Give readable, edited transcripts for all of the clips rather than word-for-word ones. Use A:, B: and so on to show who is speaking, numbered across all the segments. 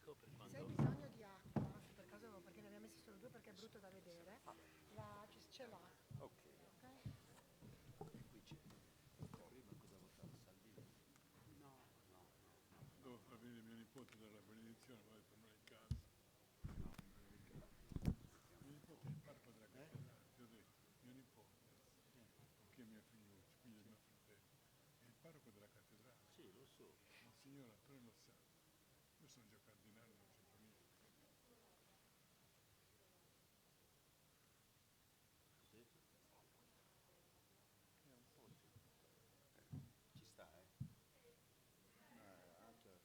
A: Se hai bisogno di acqua, per caso, perché ne abbiamo messi solo due perché è brutto da vedere, ce l'ha.
B: Ok.
A: Ok?
B: Qui c'è. Prima cosa votava Salvini? No.
C: Devo far venire mio nipote dalla benedizione, poi per noi in casa.
B: No,
C: Mio nipote è il parco della cattedrale, ti ho detto, mio nipote, che è mio figliuccio, figlio di mio fratello, è il parroco della cattedrale.
B: sì, lo so.
C: Monsignor Antonio lo sa. Io sono già cardinale, non c'entro niente.
B: Vedete? È un po' sì. Ci sta, anche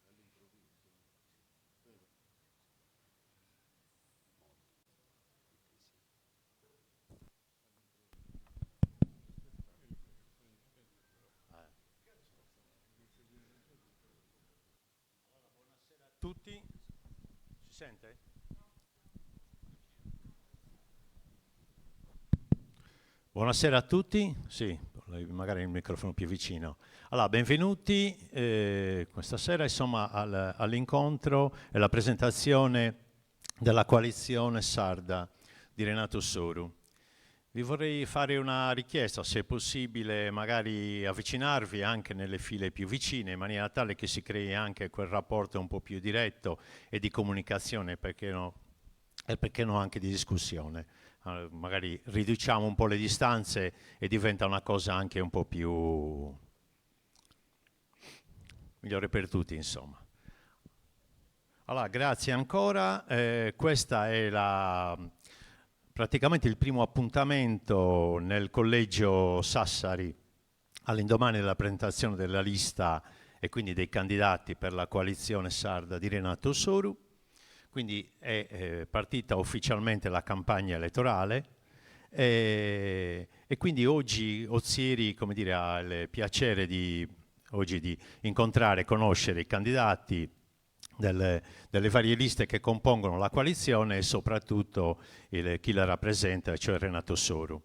B: all'improvviso. Vero? Molto.
D: Tutti? Si sente? Buonasera a tutti, sì, magari il microfono più vicino. Allora, benvenuti questa sera insomma all'incontro e alla presentazione della coalizione sarda di Renato Soru. Vi vorrei fare una richiesta, se è possibile magari avvicinarvi anche nelle file più vicine, in maniera tale che si crei anche quel rapporto un po' più diretto e di comunicazione, perché no, e perché no anche di discussione. Magari riduciamo un po' le distanze e diventa una cosa anche un po' più migliore per tutti, insomma. Allora, grazie ancora. Questa è praticamente il primo appuntamento nel collegio Sassari all'indomani della presentazione della lista e quindi dei candidati per la coalizione sarda di Renato Soru. Quindi è partita ufficialmente la campagna elettorale e quindi oggi Ozieri, come dire, ha il piacere oggi di incontrare e conoscere i candidati delle varie liste che compongono la coalizione e soprattutto chi la rappresenta, cioè Renato Soru.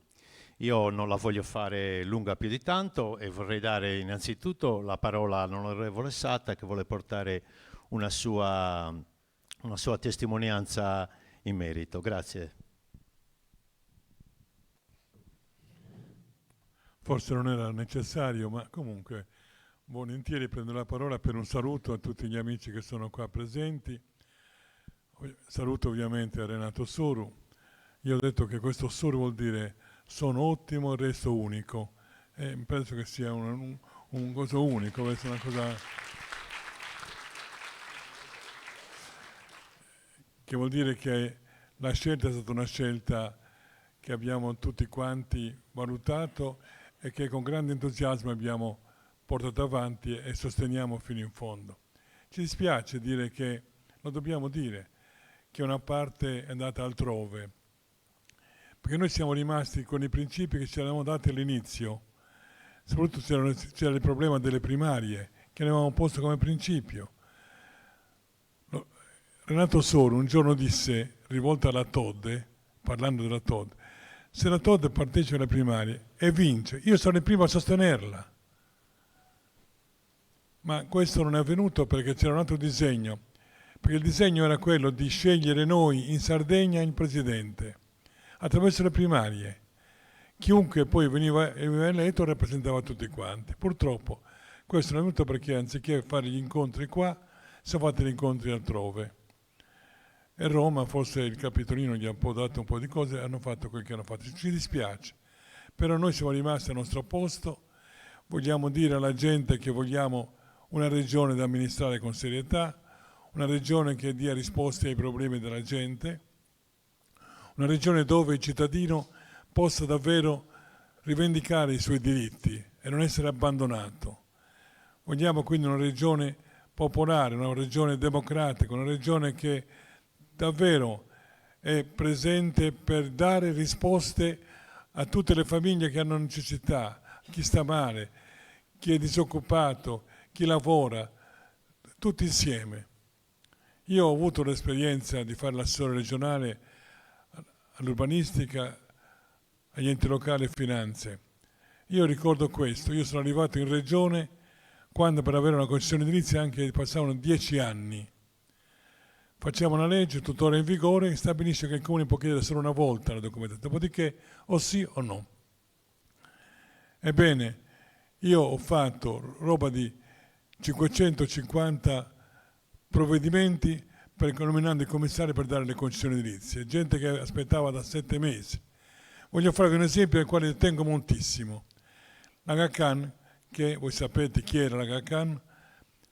D: Io non la voglio fare lunga più di tanto e vorrei dare innanzitutto la parola all'onorevole Satta che vuole portare una sua testimonianza in merito. Grazie.
C: Forse non era necessario, ma comunque volentieri prendo la parola per un saluto a tutti gli amici che sono qua presenti. Saluto ovviamente Renato Soru. Io ho detto che questo Soru vuol dire sono ottimo e resto unico. E penso che sia un coso unico, deve essere una cosa che vuol dire che la scelta è stata una scelta che abbiamo tutti quanti valutato e che con grande entusiasmo abbiamo portato avanti e sosteniamo fino in fondo. Ci dispiace dire che, lo dobbiamo dire, che una parte è andata altrove, perché noi siamo rimasti con i principi che ci eravamo dati all'inizio, soprattutto c'era il problema delle primarie, che ne avevamo posto come principio. Renato Soru un giorno disse, rivolto alla Todde, parlando della Todde, se la Todde partecipa alle primarie e vince, io sono il primo a sostenerla. Ma questo non è avvenuto perché c'era un altro disegno, perché il disegno era quello di scegliere noi in Sardegna il presidente, attraverso le primarie. Chiunque poi veniva eletto rappresentava tutti quanti. Purtroppo questo non è avvenuto perché anziché fare gli incontri qua, si sono fatti gli incontri altrove. E Roma, forse il Capitolino gli ha un po' dato un po' di cose, hanno fatto quel che hanno fatto. Ci dispiace, però noi siamo rimasti al nostro posto, vogliamo dire alla gente che vogliamo una regione da amministrare con serietà, una regione che dia risposte ai problemi della gente, una regione dove il cittadino possa davvero rivendicare i suoi diritti e non essere abbandonato. Vogliamo quindi una regione popolare, una regione democratica, una regione che davvero è presente per dare risposte a tutte le famiglie che hanno necessità, chi sta male, chi è disoccupato, chi lavora, tutti insieme. Io ho avuto l'esperienza di fare l'assessore regionale all'urbanistica, agli enti locali e finanze. Io ricordo questo, io sono arrivato in regione quando per avere una concessione edilizia anche passavano 10 anni. facciamo una legge tuttora in vigore che stabilisce che il comune può chiedere solo una volta la documentazione, dopodiché o sì o no. Ebbene, io ho fatto roba di 550 provvedimenti nominando i commissari per dare le concessioni edilizie, gente che aspettava da 7 mesi. Voglio farvi un esempio del quale tengo moltissimo. L'Aga Khan, che voi sapete chi era l'Aga Khan,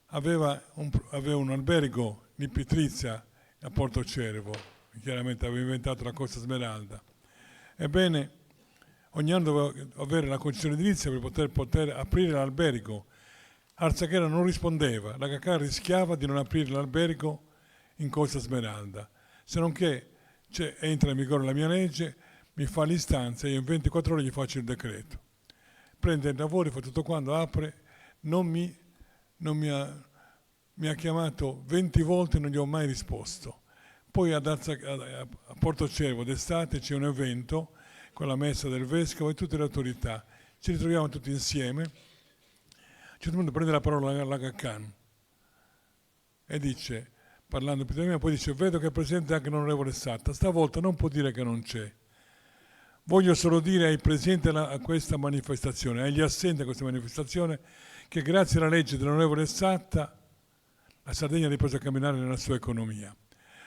C: aveva un albergo di Pitrizia a Porto Cervo, chiaramente aveva inventato la Costa Smeralda. Ebbene, ogni anno doveva avere la concessione edilizia per poter aprire l'albergo. Arzaghera non rispondeva, l'Aga Khan rischiava di non aprire l'albergo in Costa Smeralda, se non che entra in vigore la mia legge, mi fa l'istanza e io in 24 ore gli faccio il decreto. Prende il lavoro, fa tutto quanto, apre, mi ha chiamato 20 volte e non gli ho mai risposto. Poi a Porto Cervo d'estate c'è un evento con la messa del vescovo e tutte le autorità. Ci ritroviamo tutti insieme. A un certo punto prende la parola l'Aga Khan e dice, parlando più di me, poi dice, vedo che è presente anche l'onorevole Satta, stavolta non può dire che non c'è. Voglio solo dire ai presenti a questa manifestazione, agli assenti a questa manifestazione, che grazie alla legge dell'onorevole Satta la Sardegna ha ripreso a camminare nella sua economia.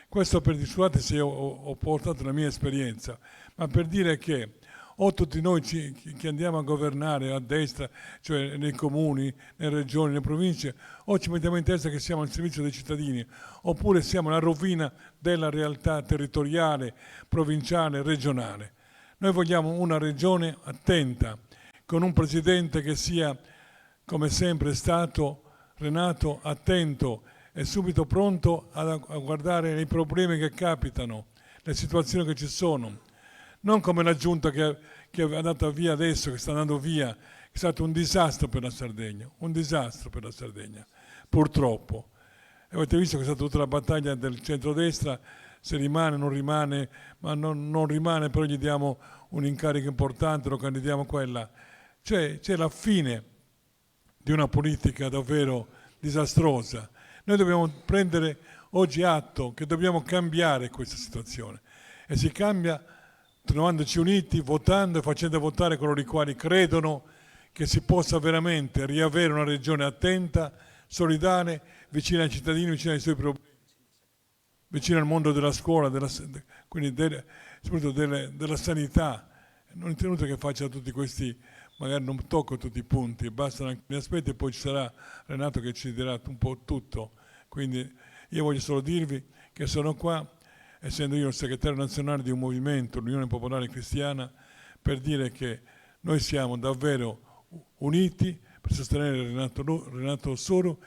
C: Questo per scusate se ho portato la mia esperienza, ma per dire che o tutti noi che andiamo a governare a destra, cioè nei comuni, nelle regioni, nelle province, o ci mettiamo in testa che siamo al servizio dei cittadini, oppure siamo la rovina della realtà territoriale, provinciale, regionale. Noi vogliamo una regione attenta, con un presidente che sia, come sempre è stato Renato, attento e subito pronto a guardare i problemi che capitano, le situazioni che ci sono. Non come la giunta che è andata via adesso, che sta andando via, è stato un disastro per la Sardegna, purtroppo. E avete visto che è stata tutta la battaglia del centrodestra, se rimane, non rimane, ma non rimane, però gli diamo un incarico importante, lo candidiamo quella. Cioè c'è la fine di una politica davvero disastrosa. Noi dobbiamo prendere oggi atto che dobbiamo cambiare questa situazione e si cambia trovandoci uniti, votando e facendo votare coloro i quali credono che si possa veramente riavere una regione attenta, solidale, vicina ai cittadini, vicina ai suoi problemi, vicino al mondo della scuola, quindi soprattutto della sanità. Non è tenuto che faccia tutti questi, magari non tocco tutti i punti, bastano alcuni aspetti e poi ci sarà Renato che ci dirà un po' tutto. Quindi io voglio solo dirvi che sono qua, essendo io il segretario nazionale di un movimento, l'Unione Popolare Cristiana, per dire che noi siamo davvero uniti per sostenere Renato Soro,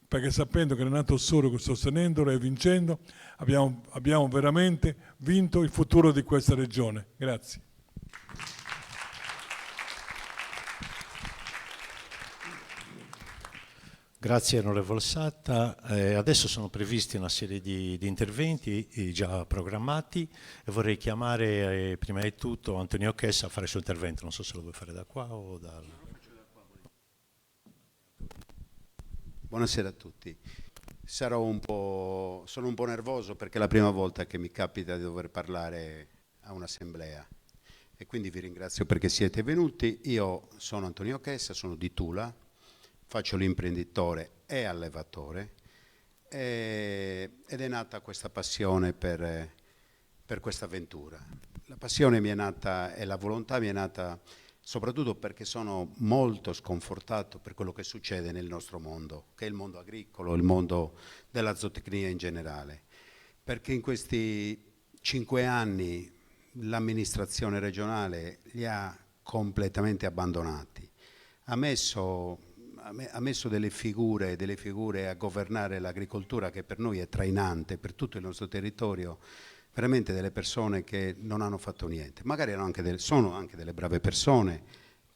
C: perché sapendo che Renato Soro, sostenendolo e vincendo, abbiamo veramente vinto il futuro di questa regione. Grazie.
D: Grazie onorevole Satta. Adesso sono previsti una serie di interventi già programmati e vorrei chiamare prima di tutto Antonio Chessa a fare il suo intervento. Non so se lo vuoi fare da qua o dal...
E: Buonasera a tutti. Sono un po' nervoso perché è la prima volta che mi capita di dover parlare a un'assemblea e quindi vi ringrazio perché siete venuti. Io sono Antonio Chessa, sono di Tula, faccio l'imprenditore e allevatore ed è nata questa passione per questa avventura. La passione mi è nata e la volontà mi è nata soprattutto perché sono molto sconfortato per quello che succede nel nostro mondo, che è il mondo agricolo, il mondo della zootecnia in generale, perché in questi 5 anni l'amministrazione regionale li ha completamente abbandonati, ha messo delle figure a governare l'agricoltura che per noi è trainante, per tutto il nostro territorio, veramente delle persone che non hanno fatto niente. Magari sono anche delle brave persone,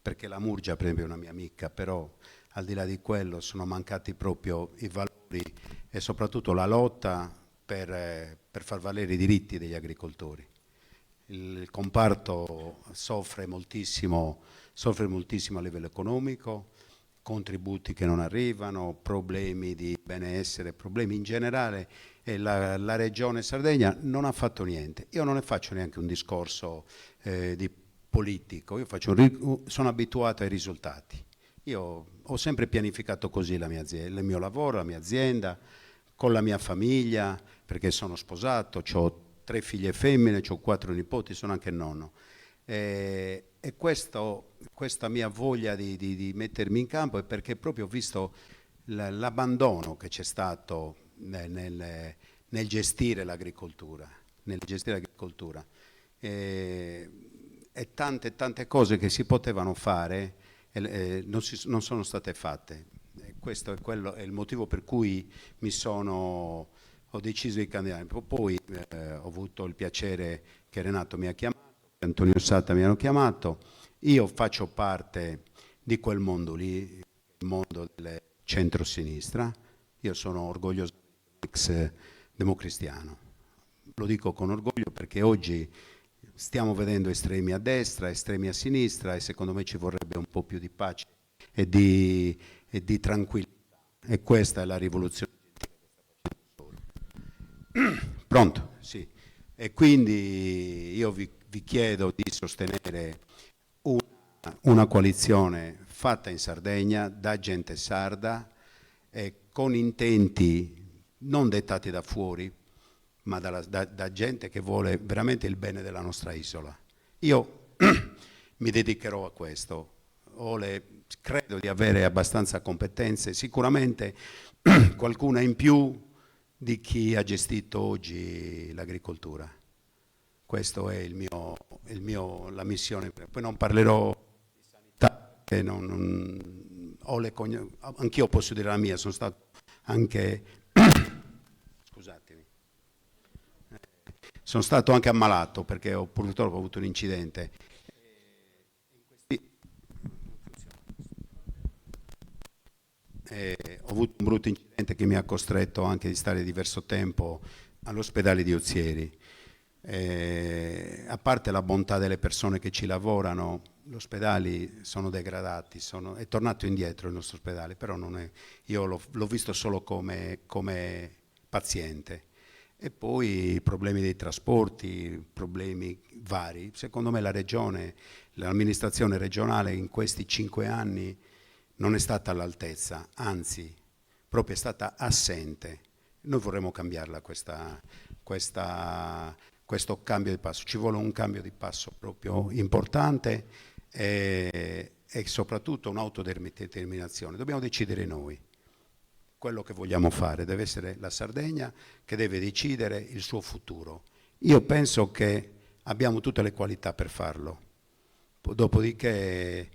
E: perché la Murgia per esempio è una mia amica, però al di là di quello sono mancati proprio i valori e soprattutto la lotta per far valere i diritti degli agricoltori. Il comparto soffre moltissimo a livello economico, contributi che non arrivano, problemi di benessere, problemi in generale, e la Regione Sardegna non ha fatto niente. Io non ne faccio neanche un discorso di politico, sono abituato ai risultati. Io ho sempre pianificato così la mia azienda, il mio lavoro, la mia azienda, con la mia famiglia, perché sono sposato, ho 3 figlie femmine, ho 4 nipoti, sono anche nonno. E questa mia voglia di mettermi in campo è perché proprio ho visto l'abbandono che c'è stato nel gestire l'agricoltura, e tante cose che si potevano fare non sono state fatte. Questo è il motivo per cui ho deciso di candidare. Poi ho avuto il piacere che Renato mi ha chiamato, che Antonio Satta mi hanno chiamato. Io faccio parte di quel mondo lì, il mondo del centro-sinistra. Io sono orgoglioso ex democristiano. Lo dico con orgoglio perché oggi stiamo vedendo estremi a destra, estremi a sinistra, e secondo me ci vorrebbe un po' più di pace e di tranquillità. E questa è la rivoluzione. Pronto? Sì. E quindi io vi chiedo di sostenere una coalizione fatta in Sardegna da gente sarda, con intenti non dettati da fuori, ma da gente che vuole veramente il bene della nostra isola. Io mi dedicherò a questo, credo di avere abbastanza competenze, sicuramente qualcuna in più di chi ha gestito oggi l'agricoltura. Questa è la missione. Poi non parlerò di sanità, anch'io posso dire la mia, sono stato anche scusatemi, sono stato anche ammalato perché purtroppo ho avuto un incidente. Ho avuto un brutto incidente che mi ha costretto anche di stare diverso tempo all'ospedale di Ozieri. A parte la bontà delle persone che ci lavorano, gli ospedali sono degradati, è tornato indietro il nostro ospedale, però io l'ho visto solo come paziente. E poi i problemi dei trasporti, problemi vari. Secondo me la regione, l'amministrazione regionale in questi 5 anni non è stata all'altezza, anzi, proprio è stata assente. Noi vorremmo cambiarla questo cambio di passo. Ci vuole un cambio di passo proprio importante e soprattutto un'autodeterminazione. Dobbiamo decidere noi quello che vogliamo fare. Deve essere la Sardegna che deve decidere il suo futuro. Io penso che abbiamo tutte le qualità per farlo. Dopodiché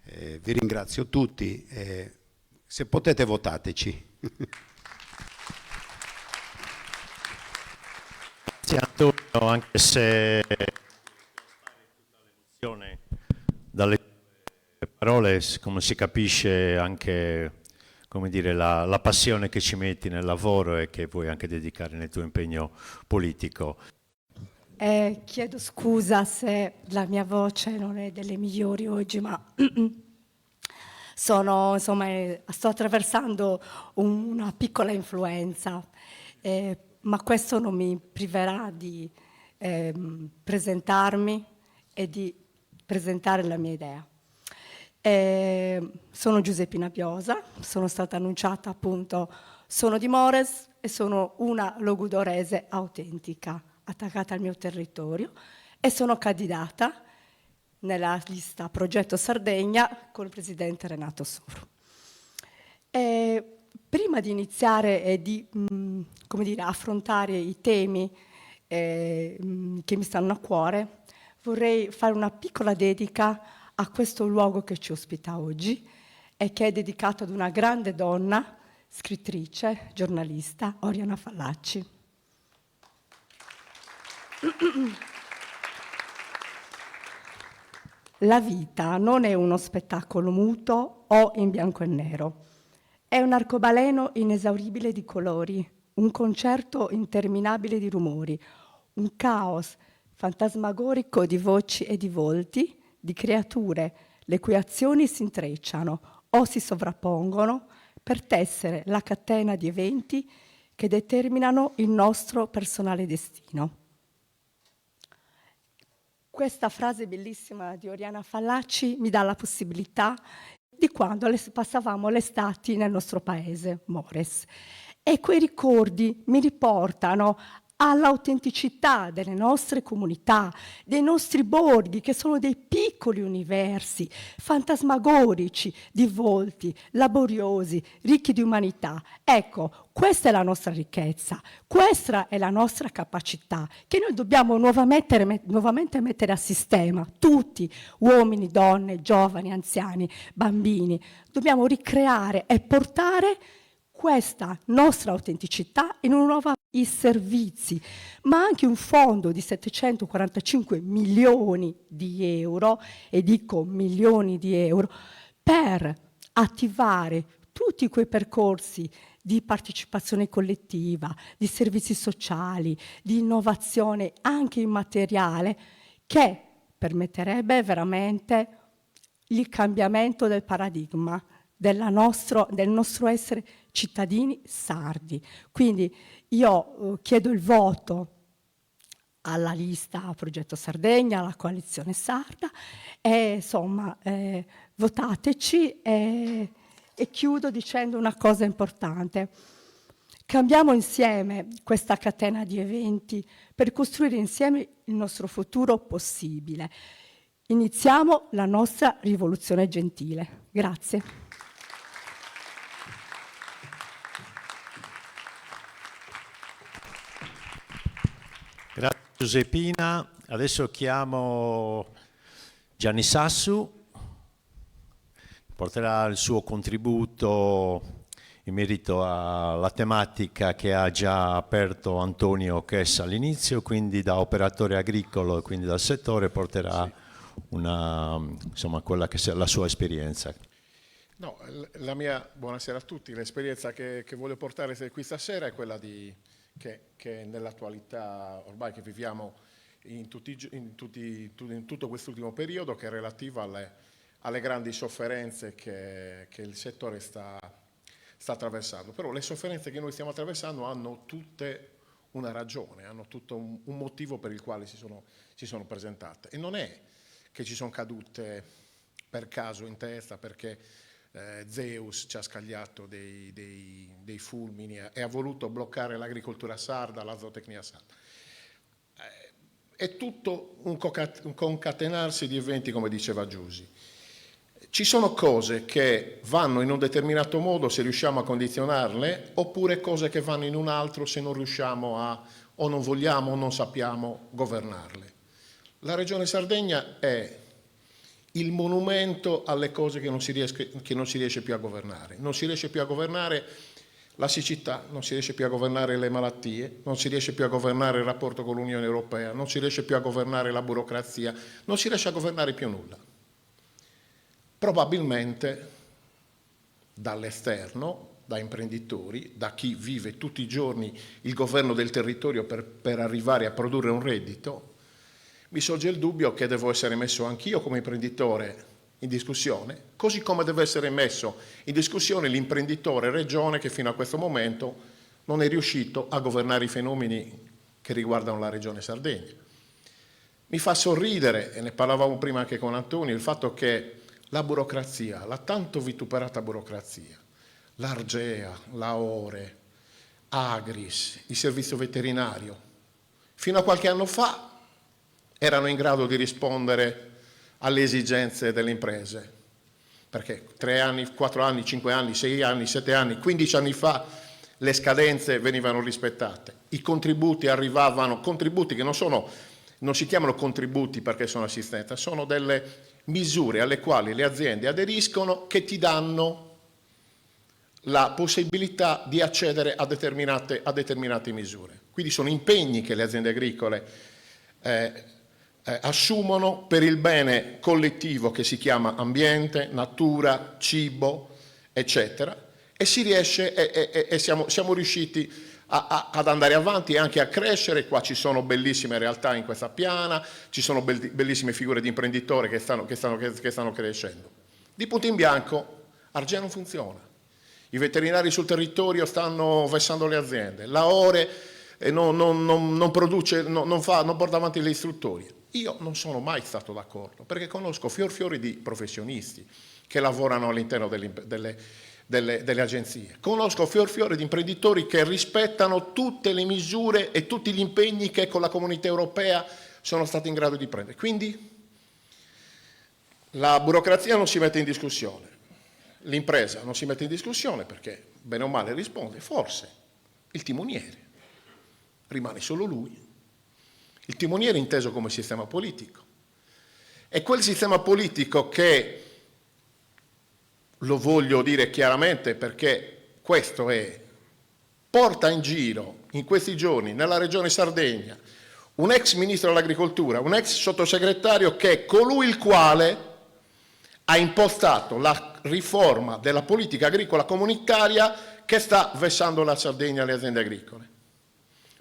E: vi ringrazio tutti e se potete votateci.
D: Grazie Antonio, anche se dalle parole, come si capisce anche, come dire, la passione che ci metti nel lavoro e che vuoi anche dedicare nel tuo impegno politico.
A: Chiedo scusa se la mia voce non è delle migliori oggi, ma sto attraversando una piccola influenza, ma questo non mi priverà di presentarmi e di presentare la mia idea. Sono Giuseppina Biosa, sono stata annunciata appunto, sono di Mores e sono una logudorese autentica, attaccata al mio territorio, e sono candidata nella lista Progetto Sardegna con il presidente Renato Soru. Prima di iniziare e di affrontare i temi che mi stanno a cuore, vorrei fare una piccola dedica a questo luogo che ci ospita oggi e che è dedicato ad una grande donna, scrittrice, giornalista, Oriana Fallaci. La vita non è uno spettacolo muto o in bianco e nero. È un arcobaleno inesauribile di colori, un concerto interminabile di rumori, un caos fantasmagorico di voci e di volti, di creature, le cui azioni si intrecciano, o si sovrappongono per tessere la catena di eventi che determinano il nostro personale destino. Questa frase bellissima di Oriana Fallaci mi dà la possibilità di quando passavamo le estati nel nostro paese, Mores. E quei ricordi mi riportano all'autenticità delle nostre comunità, dei nostri borghi, che sono dei piccoli universi, fantasmagorici, di volti, laboriosi, ricchi di umanità. Ecco, questa è la nostra ricchezza, questa è la nostra capacità, che noi dobbiamo nuovamente mettere a sistema, tutti, uomini, donne, giovani, anziani, bambini. Dobbiamo ricreare e portare questa nostra autenticità in una nuova i servizi, ma anche un fondo di 745 milioni di euro, e dico milioni di euro, per attivare tutti quei percorsi di partecipazione collettiva, di servizi sociali, di innovazione anche immateriale, che permetterebbe veramente il cambiamento del paradigma del nostro essere cittadini sardi. Quindi io chiedo il voto alla lista Progetto Sardegna, alla coalizione sarda, e insomma votateci, e chiudo dicendo una cosa importante. Cambiamo insieme questa catena di eventi per costruire insieme il nostro futuro possibile. Iniziamo la nostra rivoluzione gentile. Grazie.
D: Grazie Giuseppina. Adesso chiamo Gianni Sassu, porterà il suo contributo in merito alla tematica che ha già aperto Antonio Chessa all'inizio, quindi da operatore agricolo e quindi dal settore porterà insomma, quella che sia la sua esperienza.
F: No, buonasera a tutti, l'esperienza che voglio portare qui stasera è quella che nell'attualità ormai che viviamo in tutto quest'ultimo periodo, che è relativa alle grandi sofferenze che il settore sta attraversando. Però le sofferenze che noi stiamo attraversando hanno tutte una ragione, hanno tutto un motivo per il quale si sono presentate, e non è che ci sono cadute per caso in testa perché Zeus ci ha scagliato dei fulmini e ha voluto bloccare l'agricoltura sarda, la zootecnia sarda. È tutto un concatenarsi di eventi, come diceva Giusi. Ci sono cose che vanno in un determinato modo se riusciamo a condizionarle, oppure cose che vanno in un altro se non riusciamo o non vogliamo o non sappiamo governarle. La Regione Sardegna è il monumento alle cose che non si riesce più a governare. Non si riesce più a governare la siccità, non si riesce più a governare le malattie, non si riesce più a governare il rapporto con l'Unione Europea, non si riesce più a governare la burocrazia, non si riesce a governare più nulla. Probabilmente dall'esterno, da imprenditori, da chi vive tutti i giorni il governo del territorio per arrivare a produrre un reddito, mi sorge il dubbio che devo essere messo anch'io come imprenditore in discussione, così come deve essere messo in discussione l'imprenditore regione che fino a questo momento non è riuscito a governare i fenomeni che riguardano la regione Sardegna. Mi fa sorridere, e ne parlavamo prima anche con Antonio, il fatto che la burocrazia, la tanto vituperata burocrazia, l'Argea, l'Aore, Agris, il servizio veterinario, fino a qualche anno fa erano in grado di rispondere alle esigenze delle imprese, perché 3 anni, 4 anni, 5 anni, 6 anni, 7 anni, 15 anni fa le scadenze venivano rispettate, i contributi arrivavano, contributi che non si chiamano contributi perché sono assistenza, sono delle misure alle quali le aziende aderiscono che ti danno la possibilità di accedere a determinate misure. Quindi sono impegni che le aziende agricole assumono per il bene collettivo che si chiama ambiente, natura, cibo, eccetera, e si riesce e siamo riusciti ad andare avanti e anche a crescere. Qua ci sono bellissime realtà in questa piana, ci sono bellissime figure di imprenditori che stanno crescendo. Di punto in bianco Argea non funziona. I veterinari sul territorio stanno vessando le aziende. La Ore non porta avanti le istruttorie. Io non sono mai stato d'accordo, perché conosco fiori di professionisti che lavorano all'interno delle agenzie. Conosco fiori di imprenditori che rispettano tutte le misure e tutti gli impegni che con la Comunità Europea sono stati in grado di prendere. Quindi la burocrazia non si mette in discussione. L'impresa non si mette in discussione perché, bene o male, risponde. Forse il timoniere rimane solo lui. Il timoniere inteso come sistema politico. È quel sistema politico che, lo voglio dire chiaramente perché questo è, porta in giro in questi giorni nella regione Sardegna un ex ministro dell'agricoltura, un ex sottosegretario che è colui il quale ha impostato la riforma della politica agricola comunitaria che sta vessando la Sardegna e le aziende agricole.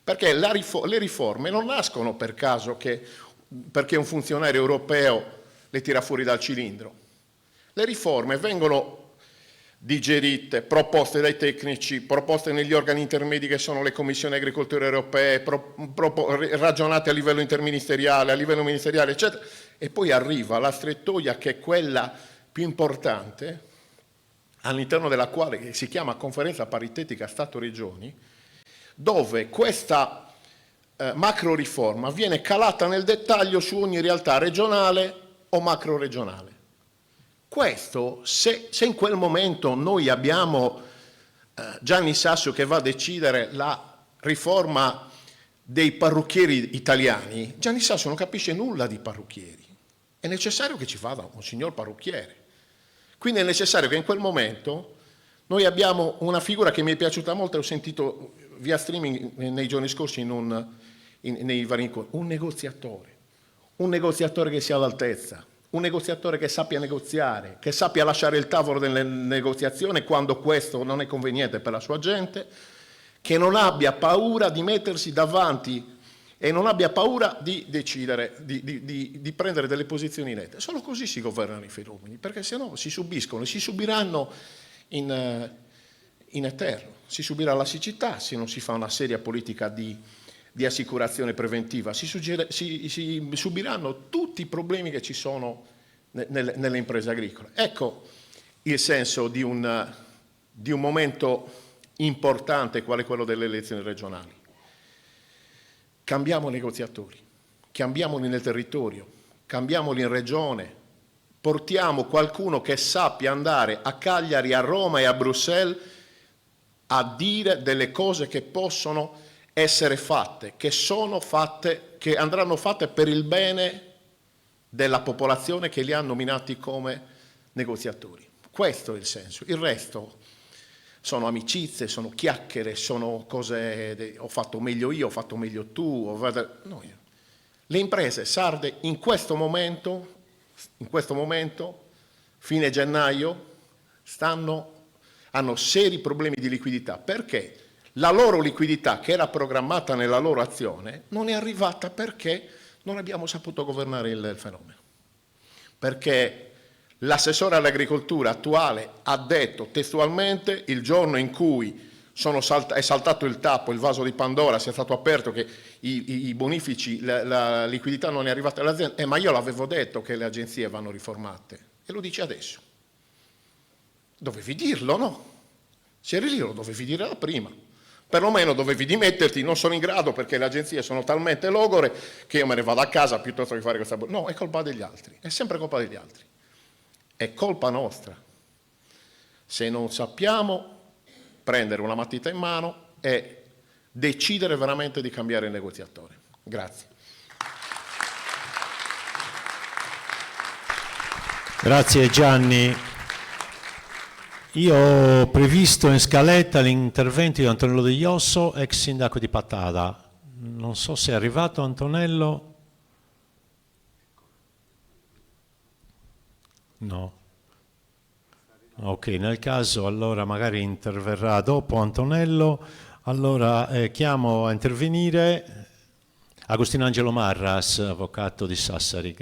F: Perché le riforme non nascono per caso perché un funzionario europeo le tira fuori dal cilindro. Le riforme vengono digerite, proposte dai tecnici, proposte negli organi intermedi che sono le commissioni agricoltura europee, ragionate a livello interministeriale, a livello ministeriale, eccetera, e poi arriva la strettoia che è quella più importante, all'interno della quale si chiama conferenza paritetica Stato-Regioni, dove questa macro riforma viene calata nel dettaglio su ogni realtà regionale o macro regionale. Questo, se in quel momento noi abbiamo Gianni Sasso che va a decidere la riforma dei parrucchieri italiani, Gianni Sasso non capisce nulla di parrucchieri. È necessario che ci vada un signor parrucchiere. Quindi è necessario che in quel momento noi abbiamo una figura che mi è piaciuta molto, ho sentito via streaming nei giorni scorsi nei vari incontri, un negoziatore che sia all'altezza, un negoziatore che sappia negoziare, che sappia lasciare il tavolo delle negoziazioni quando questo non è conveniente per la sua gente, che non abbia paura di mettersi davanti e non abbia paura di decidere, di prendere delle posizioni nette. Solo così si governano i fenomeni, perché se no si subiscono e si subiranno in eterno. Si subirà la siccità se non si fa una seria politica di assicurazione preventiva, si subiranno tutti i problemi che ci sono nelle imprese agricole. Ecco il senso di un momento importante quale quello delle elezioni regionali. Cambiamo negoziatori, cambiamoli nel territorio, cambiamoli in regione, portiamo qualcuno che sappia andare a Cagliari, a Roma e a Bruxelles a dire delle cose che possono essere fatte, che sono fatte, che andranno fatte per il bene della popolazione che li ha nominati come negoziatori. Questo è il senso. Il resto sono amicizie, sono chiacchiere, sono cose, ho fatto meglio io, ho fatto meglio tu. No, le imprese sarde in questo momento, fine gennaio, hanno seri problemi di liquidità, perché la loro liquidità, che era programmata nella loro azione, non è arrivata perché non abbiamo saputo governare il fenomeno. Perché l'assessore all'agricoltura attuale ha detto testualmente, il giorno in cui è saltato il tappo, il vaso di Pandora, si è stato aperto, che i bonifici, la liquidità non è arrivata all'azienda, ma io l'avevo detto che le agenzie vanno riformate, e lo dice adesso. Dovevi dirlo, no? Se eri lì lo dovevi dire da prima. Perlomeno dovevi dimetterti, non sono in grado perché le agenzie sono talmente logore che io me ne vado a casa piuttosto che fare questa... No, è colpa degli altri, è sempre colpa degli altri. È colpa nostra. Se non sappiamo prendere una matita in mano e decidere veramente di cambiare il negoziatore. Grazie.
D: Grazie Gianni. Io ho previsto in scaletta l'intervento di Antonello De Iosso, ex sindaco di Pattada. Non so se è arrivato Antonello. No. Ok, nel caso allora magari interverrà dopo Antonello. Allora chiamo a intervenire Agostino Angelo Marras, avvocato di Sassari.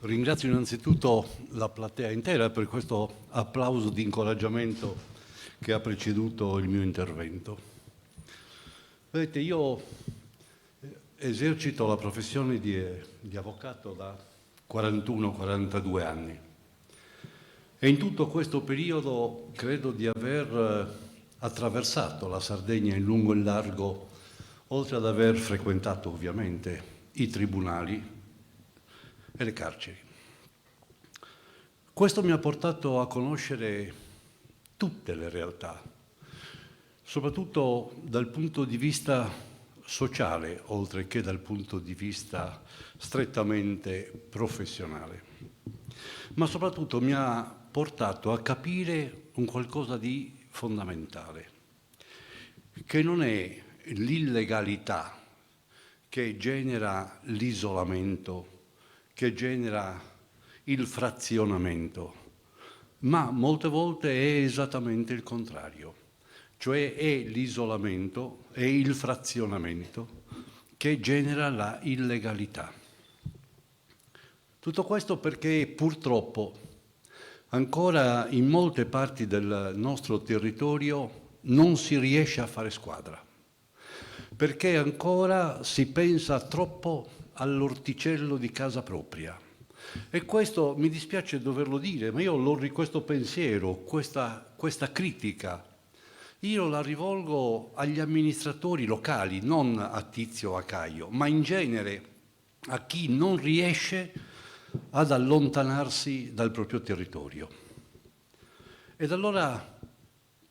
G: ringrazio innanzitutto la platea intera per questo applauso di incoraggiamento che ha preceduto il mio intervento. Vedete, io esercito la professione di avvocato da 41-42 anni e in tutto questo periodo credo di aver attraversato la Sardegna in lungo e in largo, oltre ad aver frequentato ovviamente i tribunali e le carceri. Questo mi ha portato a conoscere tutte le realtà, soprattutto dal punto di vista sociale, oltre che dal punto di vista strettamente professionale. Ma soprattutto mi ha portato a capire un qualcosa di fondamentale, che non è l'illegalità che genera l'isolamento, che genera il frazionamento, ma molte volte è esattamente il contrario, cioè è l'isolamento e il frazionamento che genera la illegalità. Tutto questo perché purtroppo ancora in molte parti del nostro territorio non si riesce a fare squadra, perché ancora si pensa troppo all'orticello di casa propria. E questo mi dispiace doverlo dire, ma questo pensiero, questa critica, io la rivolgo agli amministratori locali, non a Tizio o a Caio, ma in genere a chi non riesce ad allontanarsi dal proprio territorio. Ed allora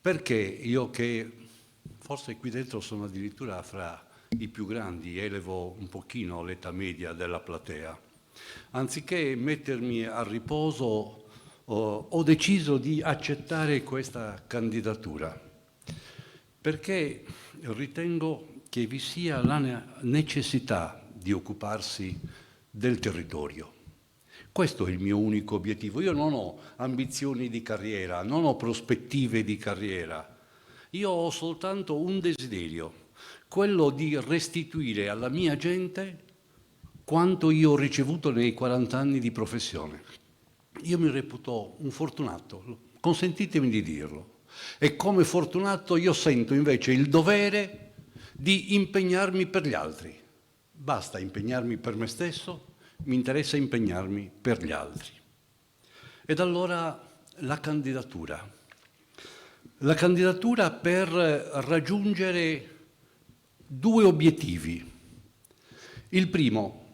G: perché io, che forse qui dentro sono addirittura fra i più grandi, elevo un pochino l'età media della platea, anziché mettermi a riposo ho deciso di accettare questa candidatura, perché ritengo che vi sia la necessità di occuparsi del territorio. Questo è il mio unico obiettivo. Io non ho ambizioni di carriera, non ho prospettive di carriera. Io ho soltanto un desiderio, quello di restituire alla mia gente quanto io ho ricevuto nei 40 anni di professione. Io mi reputo un fortunato, consentitemi di dirlo. E come fortunato io sento invece il dovere di impegnarmi per gli altri. Basta impegnarmi per me stesso, mi interessa impegnarmi per gli altri. Ed allora la candidatura. La candidatura per raggiungere due obiettivi. Il primo,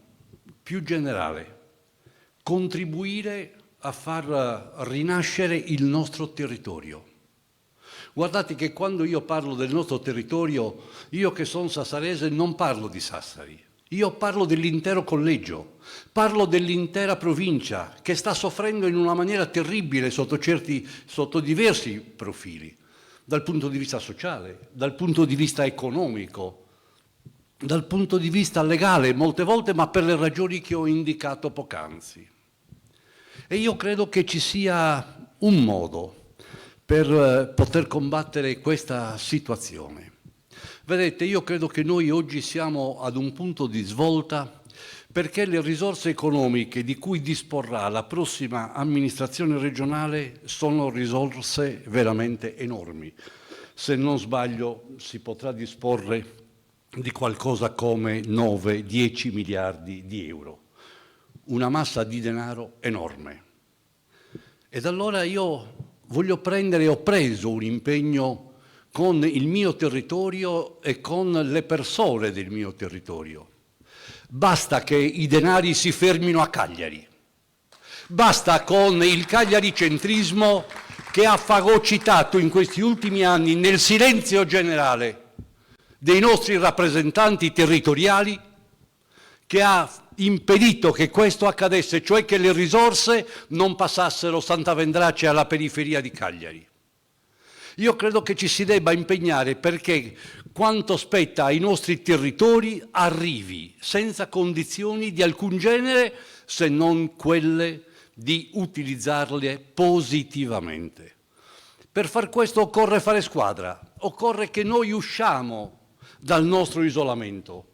G: più generale, contribuire a far rinascere il nostro territorio. Guardate che quando io parlo del nostro territorio, io che sono sassarese non parlo di Sassari, io parlo dell'intero collegio, parlo dell'intera provincia che sta soffrendo in una maniera terribile sotto diversi profili, dal punto di vista sociale, dal punto di vista economico, dal punto di vista legale molte volte, ma per le ragioni che ho indicato poc'anzi. E io credo che ci sia un modo per poter combattere questa situazione. Vedete, io credo che noi oggi siamo ad un punto di svolta perché le risorse economiche di cui disporrà la prossima amministrazione regionale sono risorse veramente enormi. Se non sbaglio si potrà disporre di qualcosa come 9-10 miliardi di euro, una massa di denaro enorme. Ed allora io ho preso un impegno con il mio territorio e con le persone del mio territorio. Basta che i denari si fermino a Cagliari, basta con il cagliaricentrismo che ha fagocitato in questi ultimi anni nel silenzio generale dei nostri rappresentanti territoriali, che ha impedito che questo accadesse, cioè che le risorse non passassero Santa Vendrace alla periferia di Cagliari. Io credo che ci si debba impegnare perché quanto spetta ai nostri territori arrivi senza condizioni di alcun genere, se non quelle di utilizzarle positivamente. Per far questo occorre fare squadra, occorre che noi usciamo dal nostro isolamento.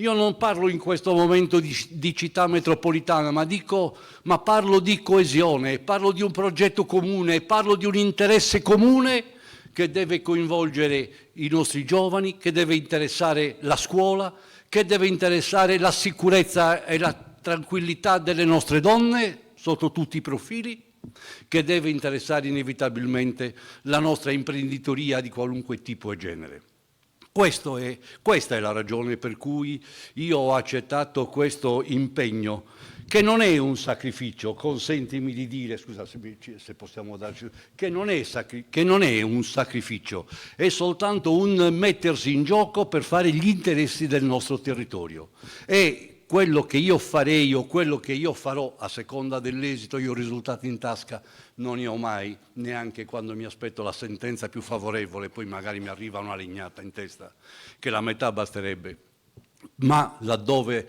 G: Io non parlo in questo momento di città metropolitana, ma parlo di coesione, parlo di un progetto comune, parlo di un interesse comune che deve coinvolgere i nostri giovani, che deve interessare la scuola, che deve interessare la sicurezza e la tranquillità delle nostre donne sotto tutti i profili, che deve interessare inevitabilmente la nostra imprenditoria di qualunque tipo e genere. Questa è la ragione per cui io ho accettato questo impegno, che non è un sacrificio, consentimi di dire, scusa se possiamo darci, che non è un sacrificio, è soltanto un mettersi in gioco per fare gli interessi del nostro territorio. E quello che io farei o quello che io farò, a seconda dell'esito, io risultati in tasca non ne ho mai, neanche quando mi aspetto la sentenza più favorevole, poi magari mi arriva una legnata in testa, che la metà basterebbe. Ma laddove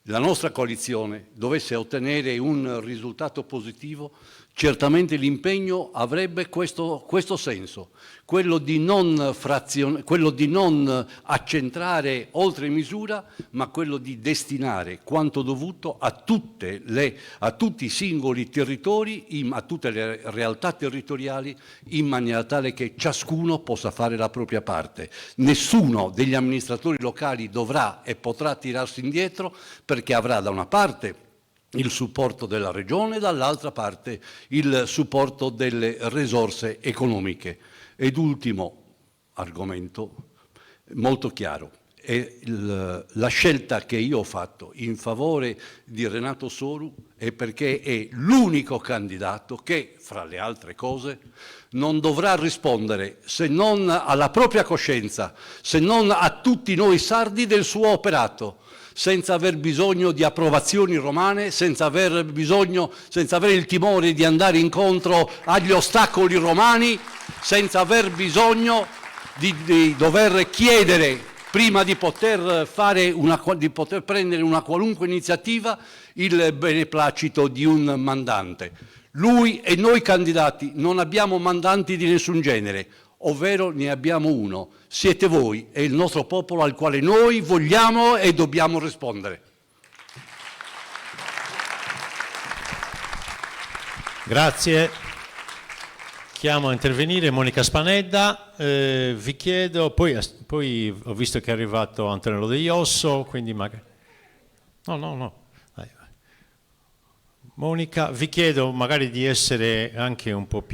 G: la nostra coalizione dovesse ottenere un risultato positivo, certamente l'impegno avrebbe questo senso, quello di non accentrare oltre misura, ma quello di destinare quanto dovuto a tutti i singoli territori, a tutte le realtà territoriali, in maniera tale che ciascuno possa fare la propria parte. Nessuno degli amministratori locali dovrà e potrà tirarsi indietro, perché avrà da una parte il supporto della Regione, dall'altra parte il supporto delle risorse economiche. Ed ultimo argomento molto chiaro, è la scelta che io ho fatto in favore di Renato Soru è perché è l'unico candidato che, fra le altre cose, non dovrà rispondere, se non alla propria coscienza, se non a tutti noi sardi, del suo operato, senza aver bisogno di approvazioni romane, senza avere il timore di andare incontro agli ostacoli romani, senza aver bisogno di dover chiedere, prima di poter prendere una qualunque iniziativa, il beneplacito di un mandante. Lui e noi candidati non abbiamo mandanti di nessun genere, ovvero ne abbiamo uno. Siete voi e il nostro popolo al quale noi vogliamo e dobbiamo rispondere.
D: Grazie. Chiamo a intervenire Monica Spanedda. Vi chiedo, poi ho visto che è arrivato Antonello De Iosso, quindi magari... No. Vai. Monica, vi chiedo magari di essere anche un po'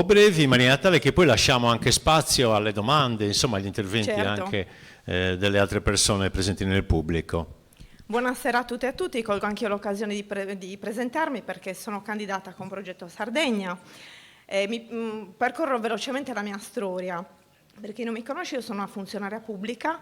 D: brevi, in maniera tale che poi lasciamo anche spazio alle domande, insomma agli interventi anche delle altre persone presenti nel pubblico.
H: Buonasera a tutte e a tutti, colgo anche io l'occasione di presentarmi perché sono candidata con Progetto Sardegna. Percorro velocemente la mia storia. Per chi non mi conosce, io sono una funzionaria pubblica,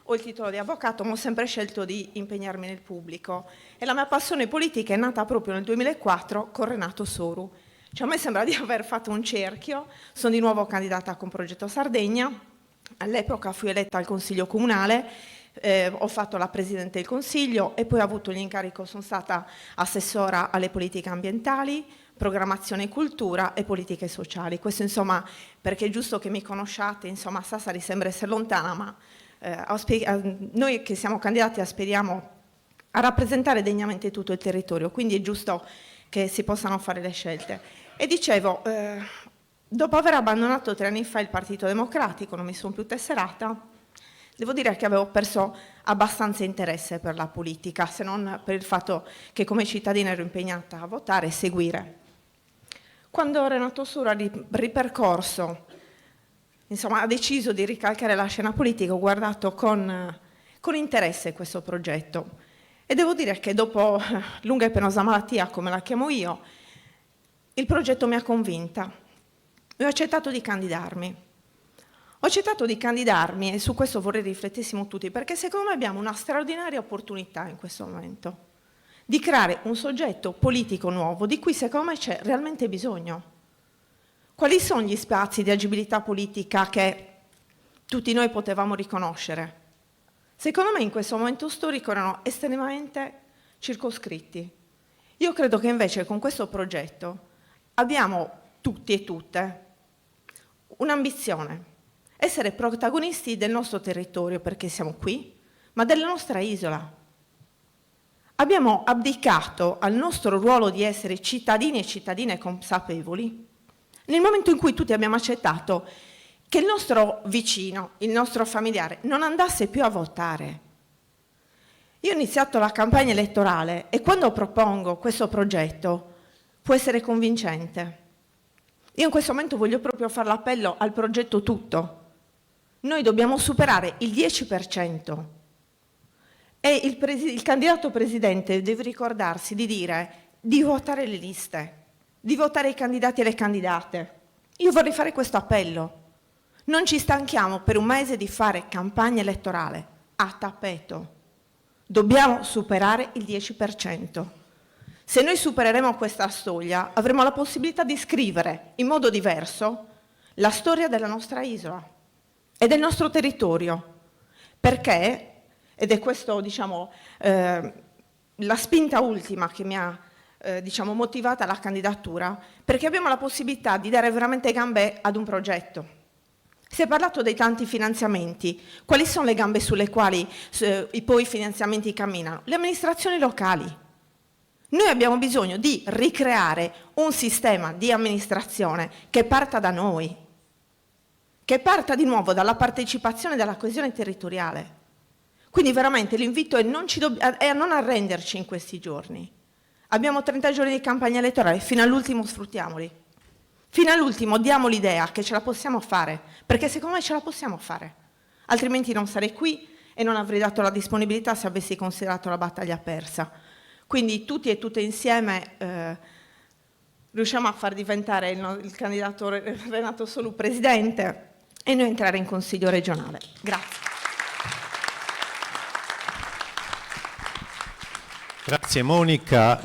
H: ho il titolo di avvocato, ma ho sempre scelto di impegnarmi nel pubblico. E la mia passione politica è nata proprio nel 2004 con Renato Soru. Cioè, a me sembra di aver fatto un cerchio, sono di nuovo candidata con Progetto Sardegna, all'epoca fui eletta al Consiglio Comunale, ho fatto la Presidente del Consiglio e poi ho avuto l'incarico, sono stata assessora alle politiche ambientali, programmazione e cultura e politiche sociali. Questo insomma perché è giusto che mi conosciate, insomma Sassari sembra essere lontana, ma noi che siamo candidati aspiriamo a rappresentare degnamente tutto il territorio, quindi è giusto che si possano fare le scelte. E dicevo, dopo aver abbandonato 3 anni fa il Partito Democratico, non mi sono più tesserata, devo dire che avevo perso abbastanza interesse per la politica, se non per il fatto che come cittadina ero impegnata a votare e seguire. Quando Renato Soru ha ripercorso, insomma, ha deciso di ricalcare la scena politica, ho guardato con interesse questo progetto e devo dire che dopo lunga e penosa malattia, come la chiamo io, il progetto mi ha convinta e ho accettato di candidarmi. Ho accettato di candidarmi e su questo vorrei riflettessimo tutti, perché secondo me abbiamo una straordinaria opportunità in questo momento di creare un soggetto politico nuovo di cui secondo me c'è realmente bisogno. Quali sono gli spazi di agibilità politica che tutti noi potevamo riconoscere? Secondo me in questo momento storico erano estremamente circoscritti. Io credo che invece con questo progetto abbiamo tutti e tutte un'ambizione essere protagonisti del nostro territorio, perché siamo qui, ma della nostra isola. Abbiamo abdicato al nostro ruolo di essere cittadini e cittadine consapevoli nel momento in cui tutti abbiamo accettato che il nostro vicino, il nostro familiare, non andasse più a votare. Io ho iniziato la campagna elettorale e quando propongo questo progetto può essere convincente. Io in questo momento voglio proprio fare l'appello al progetto tutto. Noi dobbiamo superare il 10% e il candidato presidente deve ricordarsi di dire di votare le liste, di votare i candidati e le candidate. Io vorrei fare questo appello. Non ci stanchiamo per un mese di fare campagna elettorale a tappeto. Dobbiamo superare il 10%. Se noi supereremo questa soglia, avremo la possibilità di scrivere in modo diverso la storia della nostra isola e del nostro territorio. Perché, ed è questo, diciamo, la spinta ultima che mi ha motivata alla candidatura, perché abbiamo la possibilità di dare veramente gambe ad un progetto. Si è parlato dei tanti finanziamenti. Quali sono le gambe sulle quali poi i finanziamenti camminano? Le amministrazioni locali. Noi abbiamo bisogno di ricreare un sistema di amministrazione che parta da noi, che parta di nuovo dalla partecipazione e dalla coesione territoriale. Quindi veramente l'invito è a non arrenderci in questi giorni. Abbiamo 30 giorni di campagna elettorale, fino all'ultimo sfruttiamoli. Fino all'ultimo diamo l'idea che ce la possiamo fare, perché secondo me ce la possiamo fare. Altrimenti non sarei qui e non avrei dato la disponibilità se avessi considerato la battaglia persa. Quindi tutti e tutte insieme riusciamo a far diventare il candidato Renato Solu presidente e noi entrare in Consiglio regionale. Grazie.
D: Grazie Monica.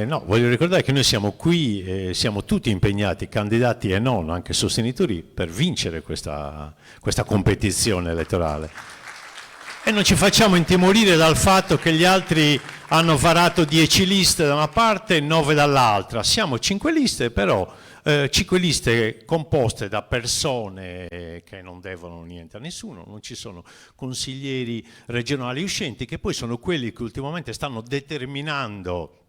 D: No, voglio ricordare che noi siamo qui, siamo tutti impegnati, candidati e non, anche sostenitori, per vincere questa competizione elettorale. E non ci facciamo intimorire dal fatto che gli altri hanno varato 10 liste da una parte e 9 dall'altra. Siamo 5 liste, però 5 liste composte da persone che non devono niente a nessuno, non ci sono consiglieri regionali uscenti, che poi sono quelli che ultimamente stanno determinando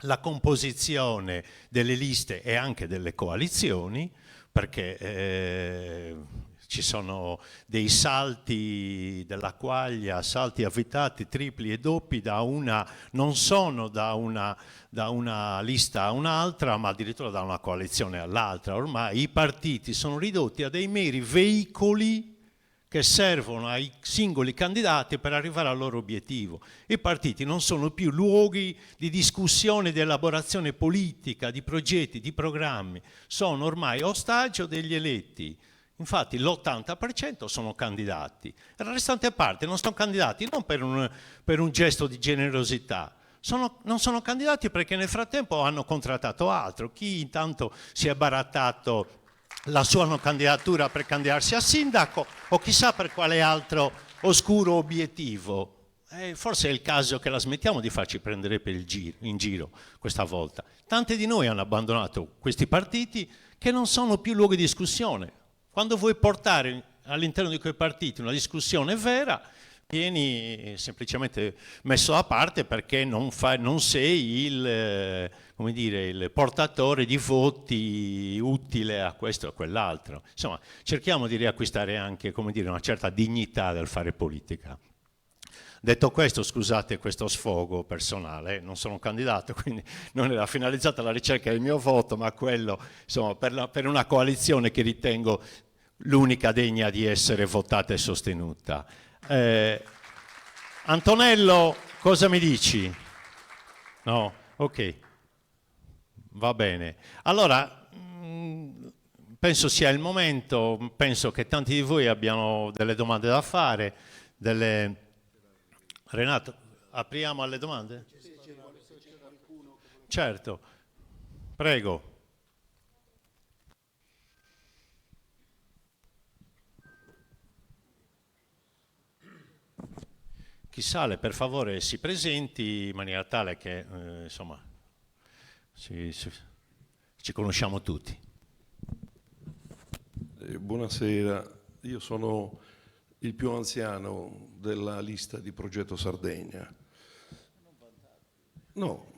D: la composizione delle liste e anche delle coalizioni, perché ci sono dei salti della quaglia, salti avvitati, tripli e doppi non sono da una lista a un'altra, ma addirittura da una coalizione all'altra. Ormai i partiti sono ridotti a dei meri veicoli che servono ai singoli candidati per arrivare al loro obiettivo. I partiti non sono più luoghi di discussione, di elaborazione politica, di progetti, di programmi, sono ormai ostaggio degli eletti. Infatti l'80% sono candidati, la restante parte non sono candidati non per un gesto di generosità, non sono candidati perché nel frattempo hanno contrattato altro. Chi intanto si è barattato la sua candidatura per candidarsi a sindaco o chissà per quale altro oscuro obiettivo. Forse è il caso che la smettiamo di farci prendere in giro questa volta. Tanti di noi hanno abbandonato questi partiti che non sono più luoghi di discussione. Quando vuoi portare all'interno di quei partiti una discussione vera, vieni semplicemente messo da parte perché non sei il portatore di voti utile a questo o a quell'altro. Insomma, cerchiamo di riacquistare anche, una certa dignità del fare politica. Detto questo, scusate questo sfogo personale, non sono un candidato, quindi non era finalizzata alla ricerca del mio voto, ma quello, insomma, per una coalizione che ritengo l'unica degna di essere votata e sostenuta. Antonello, cosa mi dici? No? Ok, va bene. Allora, penso sia il momento, penso che tanti di voi abbiano delle domande da fare, Renato, apriamo alle domande? Certo, prego. Chi sale, per favore, si presenti in maniera tale che, insomma, ci conosciamo tutti.
I: Buonasera, io sono il più anziano della lista di Progetto Sardegna. No,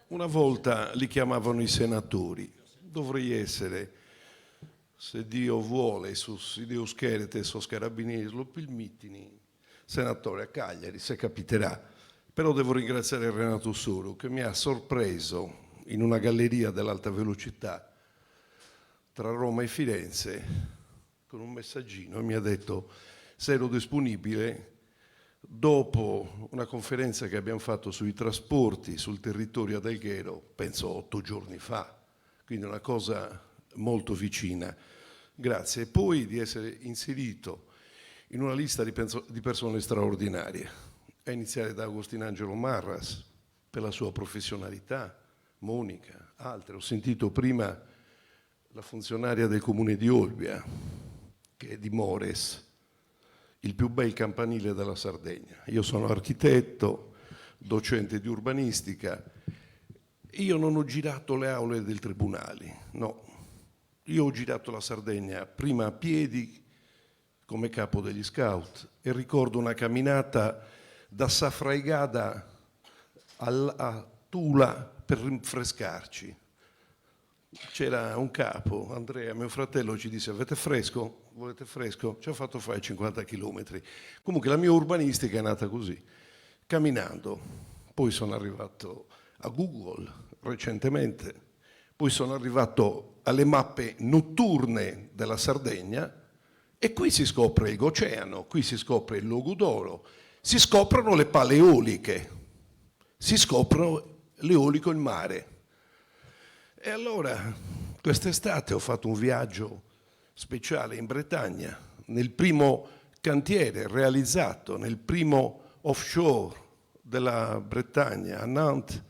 I: una volta li chiamavano i senatori. Dovrei essere, se Dio vuole, se Dio scherete, so scarabinieri, lo pilmitini, senatore a Cagliari, se capiterà. Però devo ringraziare Renato Suru che mi ha sorpreso in una galleria dell'alta velocità tra Roma e Firenze con un messaggino e mi ha detto se ero disponibile dopo una conferenza che abbiamo fatto sui trasporti sul territorio ad Alghero, penso 8 giorni fa, quindi una cosa molto vicina. Grazie. E poi di essere inserito in una lista di persone straordinarie, a iniziare da Agostinangelo Marras per la sua professionalità, Monica, altre. Ho sentito prima la funzionaria del comune di Olbia, che è di Mores, il più bel campanile della Sardegna. Io sono architetto, docente di urbanistica. Io non ho girato le aule del tribunale, no. Io ho girato la Sardegna prima a piedi come capo degli scout e ricordo una camminata da Safraigada a Tula per rinfrescarci. C'era un capo, Andrea, mio fratello, ci disse avete fresco? Volete fresco? Ci ha fatto fare 50 chilometri. Comunque la mia urbanistica è nata così, camminando. Poi sono arrivato a Google recentemente, poi sono arrivato alle mappe notturne della Sardegna e qui si scopre il Goceano, qui si scopre il Logudoro, si scoprono le pale eoliche, si scoprono l'eolico in mare. E allora quest'estate ho fatto un viaggio speciale in Bretagna, nel primo cantiere realizzato, nel primo offshore della Bretagna, a Nantes,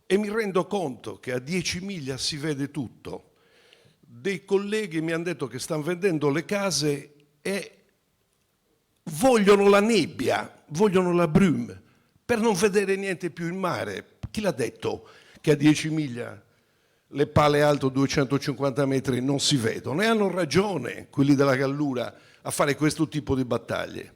I: e mi rendo conto che a 10 miglia si vede tutto. Dei colleghi mi hanno detto che stanno vendendo le case e vogliono la nebbia, vogliono la brume, per non vedere niente più in mare. Chi l'ha detto che a 10 miglia le pale alto 250 metri non si vedono? E hanno ragione quelli della Gallura a fare questo tipo di battaglie.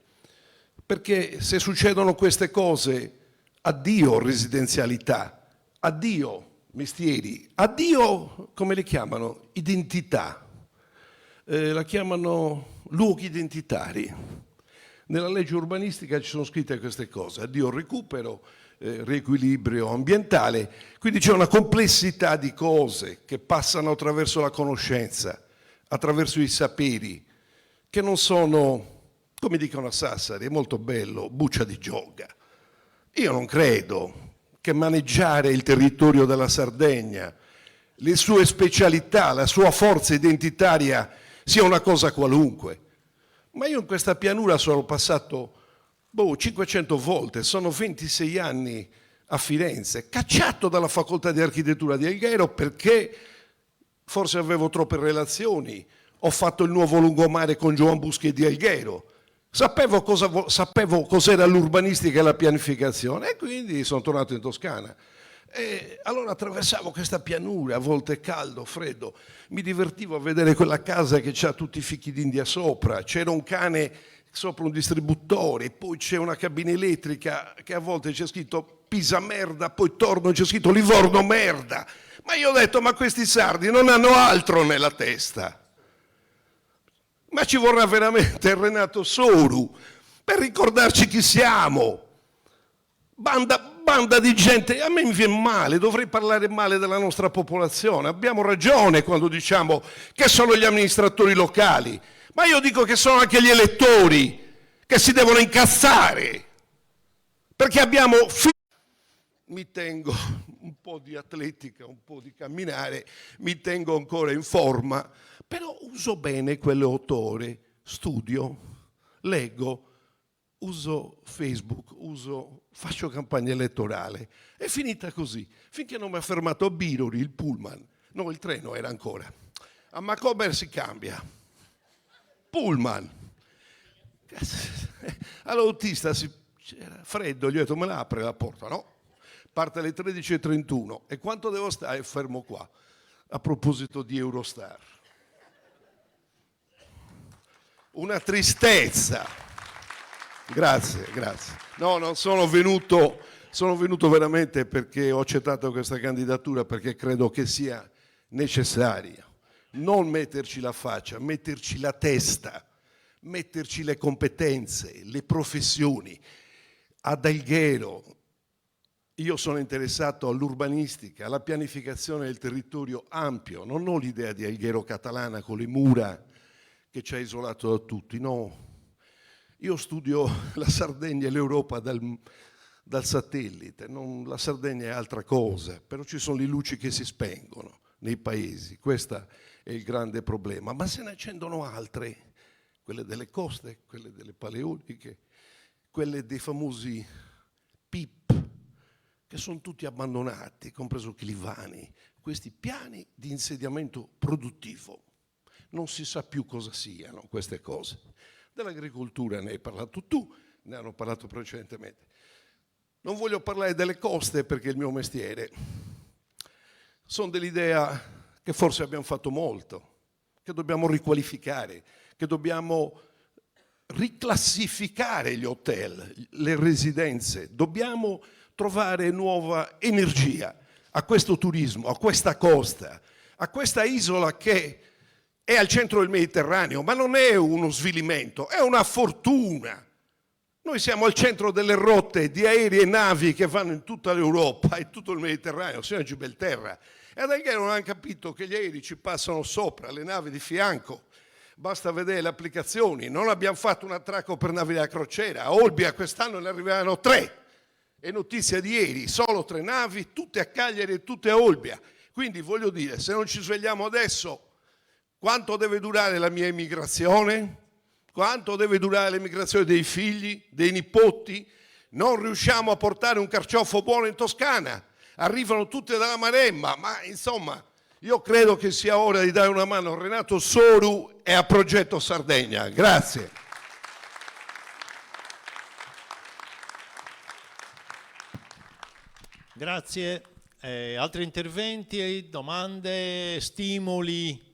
I: Perché se succedono queste cose, addio residenzialità, addio mestieri, addio, come le chiamano, identità. La chiamano luoghi identitari. Nella legge urbanistica ci sono scritte queste cose, addio recupero, riequilibrio ambientale, quindi c'è una complessità di cose che passano attraverso la conoscenza, attraverso i saperi, che non sono, come dicono a Sassari, è molto bello, buccia di gioga. Io non credo che maneggiare il territorio della Sardegna, le sue specialità, la sua forza identitaria sia una cosa qualunque. Ma io in questa pianura sono passato 500 volte, sono 26 anni a Firenze, cacciato dalla facoltà di architettura di Alghero perché forse avevo troppe relazioni, ho fatto il nuovo lungomare con Giovan Buschi di Alghero, sapevo cos'era l'urbanistica e la pianificazione e quindi sono tornato in Toscana. E allora attraversavo questa pianura, a volte caldo, freddo, mi divertivo a vedere quella casa che ha tutti i fichi d'India sopra, c'era un cane sopra un distributore, poi c'è una cabina elettrica che a volte c'è scritto Pisa merda, poi torno e c'è scritto Livorno merda. Ma io ho detto, ma questi sardi non hanno altro nella testa. Ma ci vorrà veramente Renato Soru per ricordarci chi siamo. Banda di gente, a me mi viene male, dovrei parlare male della nostra popolazione. Abbiamo ragione quando diciamo che sono gli amministratori locali, ma io dico che sono anche gli elettori che si devono incazzare, perché abbiamo... Mi tengo un po' di atletica, un po' di camminare, mi tengo ancora in forma, però uso bene quelle 8 ore, studio, leggo, uso Facebook, faccio campagna elettorale. È finita così, finché non mi ha fermato a Birori il pullman, no, il treno era ancora. A Macomer si cambia, pullman. All'autista c'era freddo, gli ho detto me la apre la porta, no? Parte alle 13:31 e quanto devo stare fermo qua? A proposito di Eurostar. una tristezza. Grazie. No, non sono venuto veramente perché ho accettato questa candidatura, perché credo che sia necessaria. Non metterci la faccia, metterci la testa, metterci le competenze, le professioni. Ad Alghero, io sono interessato all'urbanistica, alla pianificazione del territorio ampio, non ho l'idea di Alghero catalana con le mura che ci ha isolato da tutti, no. Io studio la Sardegna e l'Europa dal satellite, la Sardegna è altra cosa, però ci sono le luci che si spengono nei paesi, questo è il grande problema, ma se ne accendono altre, quelle delle coste, quelle delle paleoliche, quelle dei famosi PIP, che sono tutti abbandonati, compreso Clivani, questi piani di insediamento produttivo. Non si sa più cosa siano queste cose. Dell'agricoltura ne hai parlato tu, ne hanno parlato precedentemente. Non voglio parlare delle coste perché è il mio mestiere. Sono dell'idea che forse abbiamo fatto molto, che dobbiamo riqualificare, che dobbiamo riclassificare gli hotel, le residenze, dobbiamo trovare nuova energia a questo turismo, a questa costa, a questa isola che è al centro del Mediterraneo, ma non è uno svilimento, è una fortuna. Noi siamo al centro delle rotte di aerei e navi che vanno in tutta l'Europa e tutto il Mediterraneo, siamo a Gibilterra. E ad Alghero non hanno capito che gli aerei ci passano sopra, le navi di fianco. Basta vedere le applicazioni. Non abbiamo fatto un attracco per navi da crociera. A Olbia quest'anno ne arriveranno 3. È notizia di ieri, solo 3 navi, tutte a Cagliari e tutte a Olbia. Quindi voglio dire, se non ci svegliamo adesso, quanto deve durare la mia emigrazione? Quanto deve durare l'emigrazione dei figli, dei nipoti? Non riusciamo a portare un carciofo buono in Toscana. Arrivano tutte dalla Maremma, ma insomma, io credo che sia ora di dare una mano a Renato Soru e a Progetto Sardegna. Grazie.
D: Grazie. Altri interventi, domande, stimoli?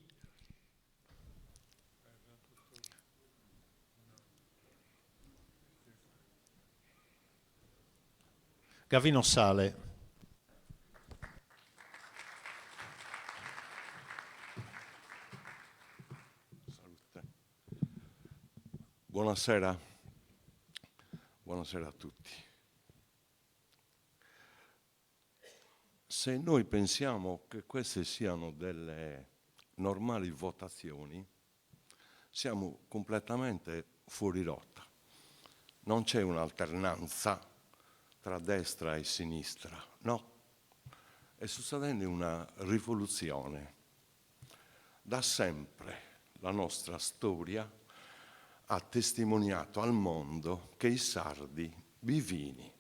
D: Gavino Sale.
I: Buonasera. Buonasera a tutti. Se noi pensiamo che queste siano delle normali votazioni, siamo completamente fuori rotta. Non c'è un'alternanza tra destra e sinistra, no. È succedendo una rivoluzione. Da sempre la nostra storia ha testimoniato al mondo che i sardi vivini,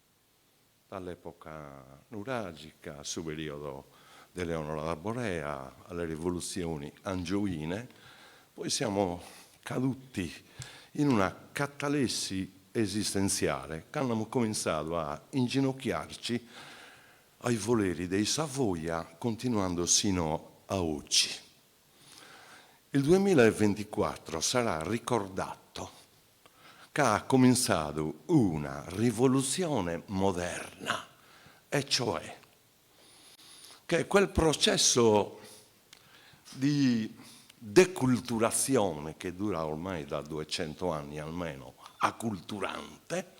I: dall'epoca nuragica, sul periodo di Eleonora da Borea, alle rivoluzioni angioine, poi siamo caduti in una catalessi esistenziale che hanno cominciato a inginocchiarci ai voleri dei Savoia, continuando sino a oggi. Il 2024 sarà ricordato che ha cominciato una rivoluzione moderna, e cioè che quel processo di deculturazione che dura ormai da 200 anni almeno, acculturante,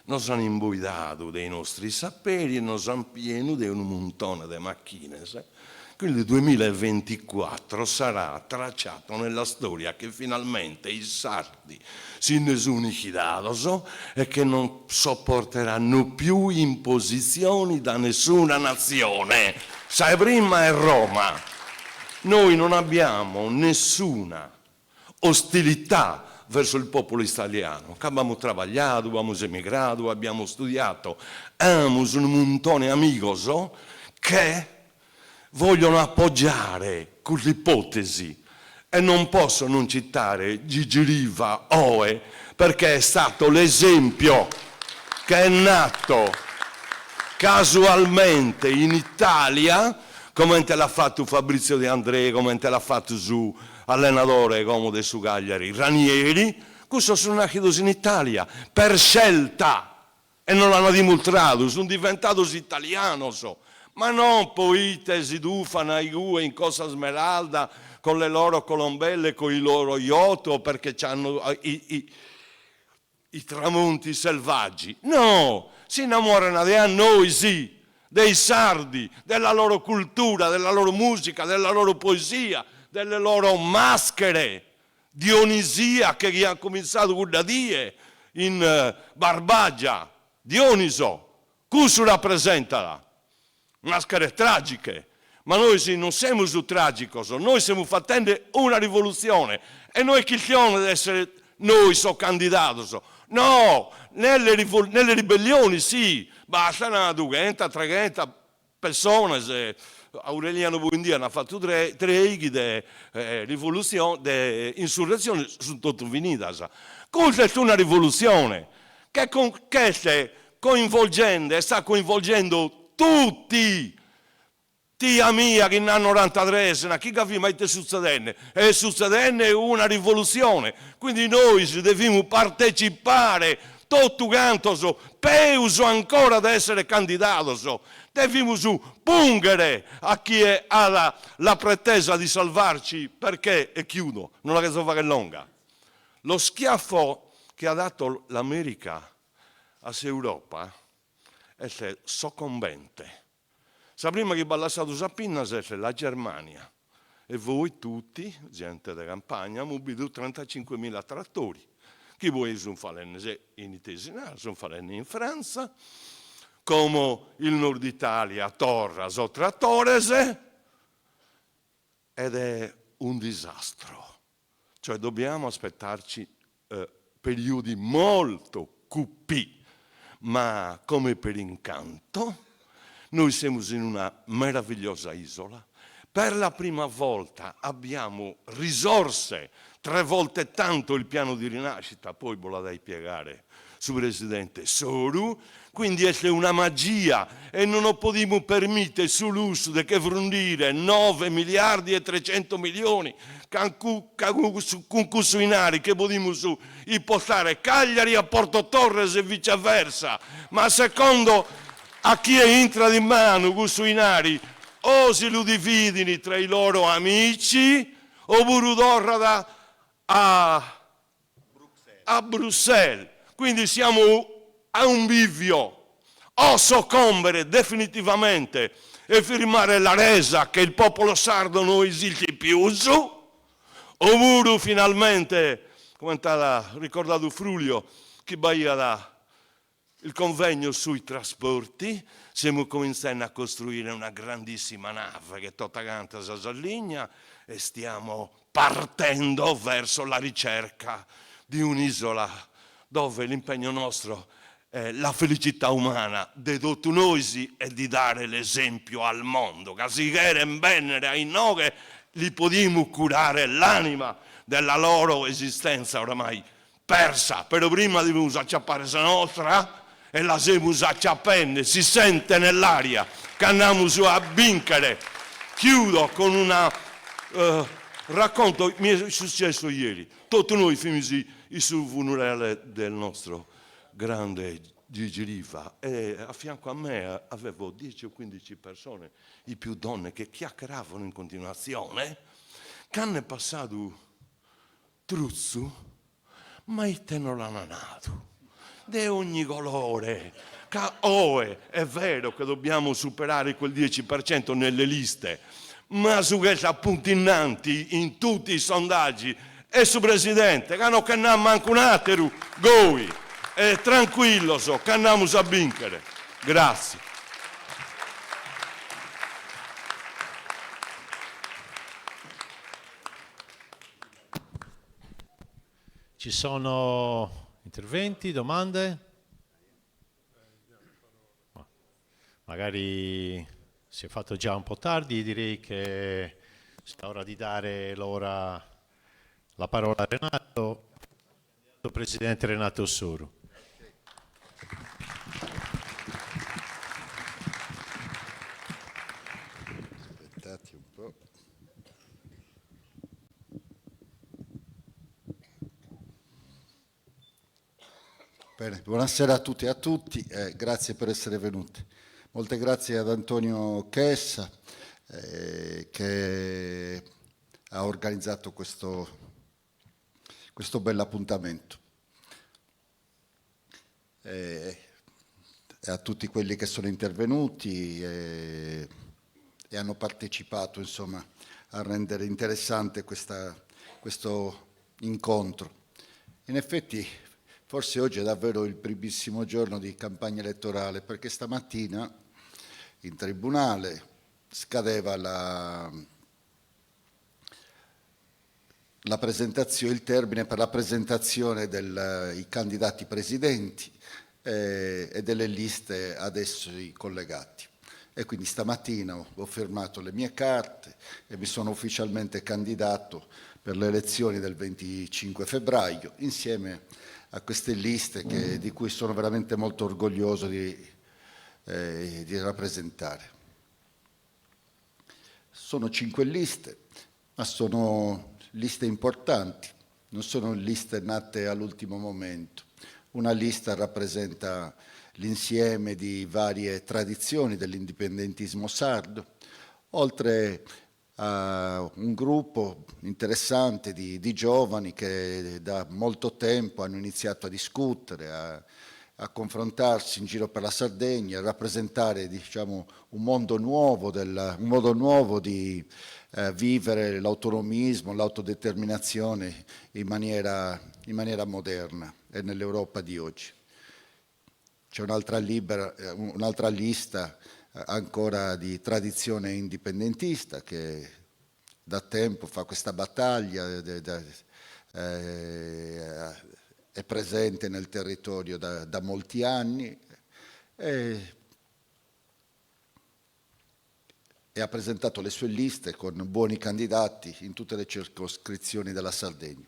I: nos hanno imboidato dei nostri saperi e nos hanno pieno di un montone di macchine. Quindi il 2024 sarà tracciato nella storia che finalmente i sardi si ne sono liquidati e che non sopporteranno più imposizioni da nessuna nazione. Sai, prima è Roma. Noi non abbiamo nessuna ostilità verso il popolo italiano, che abbiamo lavorato, abbiamo emigrato, abbiamo studiato, abbiamo un montone amigos che vogliono appoggiare quell'ipotesi e non posso non citare Gigi Riva Oe, perché è stato l'esempio che è nato casualmente in Italia come te l'ha fatto Fabrizio De André, come te l'ha fatto su allenatore come su Cagliari, Ranieri, questo sono nati in Italia per scelta e non l'hanno dimostrato, sono diventato italiano, ma non poi si dufano in Costa Smeralda con le loro colombelle, con i loro yacht, perché hanno i tramonti selvaggi. No, si innamorano di noi, sì, dei sardi, della loro cultura, della loro musica, della loro poesia, delle loro maschere. Dionisia che ha cominciato da Dio in Barbagia, Dioniso, questo rappresenta maschere tragiche, ma noi non siamo su tragico, noi stiamo facendo una rivoluzione e noi chiediamo di essere noi candidato. No, nelle ribellioni sì, basta una 200, 300 persone, se Aureliano Buendia ha fatto tre di rivoluzione, di insurrezione, sono tutte finite. Questa è una rivoluzione che sta coinvolgendo tutti. Tia mia che hanno 93, chi capisce mai è succedendo? È succedendo una rivoluzione, quindi noi dobbiamo partecipare tutto quanto, peuso ancora di essere candidato, dobbiamo pungere a chi ha la pretesa di salvarci, perché, e chiudo, non la so fare lunga, lo schiaffo che ha dato l'America all'Europa è soccombente. Prima che ballassato Sappina è la Germania e voi tutti, gente di campagna, abbiamo avuto 35.000 trattori. Chi voi sono fatti in Italia, sono fatti in Francia, come il Nord Italia, Torra, sono trattores, ed è un disastro. Cioè dobbiamo aspettarci periodi molto cupi, ma come per incanto. Noi siamo in una meravigliosa isola, per la prima volta abbiamo risorse, 3 volte tanto il piano di rinascita, poi ve la dai spiegare su Presidente Soru, quindi è una magia e non possiamo permettere sull'uso di che frondire 9 miliardi e 300 milioni con cucinari che possiamo impostare Cagliari a Porto Torres e viceversa, ma secondo a chi entra in mano questo inari o si lo dividono tra i loro amici oppure tornano a Bruxelles. Quindi siamo a un bivio, o soccombere definitivamente e firmare la resa che il popolo sardo non esiste più, oppure finalmente, come ha ricordato Frulio, che baia il convegno sui trasporti, stiamo cominciando a costruire una grandissima nave che è tutta quanta s'allinea e stiamo partendo verso la ricerca di un'isola dove l'impegno nostro è la felicità umana di tutti noi e di dare l'esempio al mondo. Che si quieren bene ai noi, li possiamo curare l'anima della loro esistenza oramai persa. Però prima dobbiamo acciappare la nostra e la siamo acciappando, si sente nell'aria che andiamo a vincere. Chiudo con un racconto, mi è successo ieri. Tutti noi finiamo sul funerale del nostro grande Gigi Riva e a fianco a me avevo 10 o 15 persone, i più donne, che chiacchieravano in continuazione, che hanno passato truzzo, ma te non l'hanno nato. Di ogni colore. È vero che dobbiamo superare quel 10% nelle liste, ma su questi appunti innanti in tutti i sondaggi e su Presidente, che non canniamo manco un attimo, goi, e tranquillo che andiamo a vincere. Grazie.
D: Ci sono interventi, domande? Magari si è fatto già un po' tardi, direi che è ora di dare la parola a Renato, Presidente Renato Soru.
J: Bene, buonasera a tutti e a tutti, grazie per essere venuti. Molte grazie ad Antonio Chessa che ha organizzato questo bell'appuntamento e a tutti quelli che sono intervenuti e hanno partecipato, insomma, a rendere interessante questo incontro. In effetti forse oggi è davvero il primissimo giorno di campagna elettorale, perché stamattina in tribunale scadeva il termine per la presentazione dei candidati presidenti e delle liste ad essi collegati. E quindi stamattina ho firmato le mie carte e mi sono ufficialmente candidato per le elezioni del 25 febbraio, insieme a queste liste di cui sono veramente molto orgoglioso di rappresentare. Sono 5 liste, ma sono liste importanti, non sono liste nate all'ultimo momento. Una lista rappresenta l'insieme di varie tradizioni dell'indipendentismo sardo, oltre a un gruppo interessante di giovani che da molto tempo hanno iniziato a discutere, a confrontarsi in giro per la Sardegna, a rappresentare, diciamo, un modo nuovo di vivere l'autonomismo, l'autodeterminazione in maniera moderna e nell'Europa di oggi. C'è un'altra lista ancora di tradizione indipendentista che da tempo fa questa battaglia, è presente nel territorio da molti anni e ha presentato le sue liste con buoni candidati in tutte le circoscrizioni della Sardegna.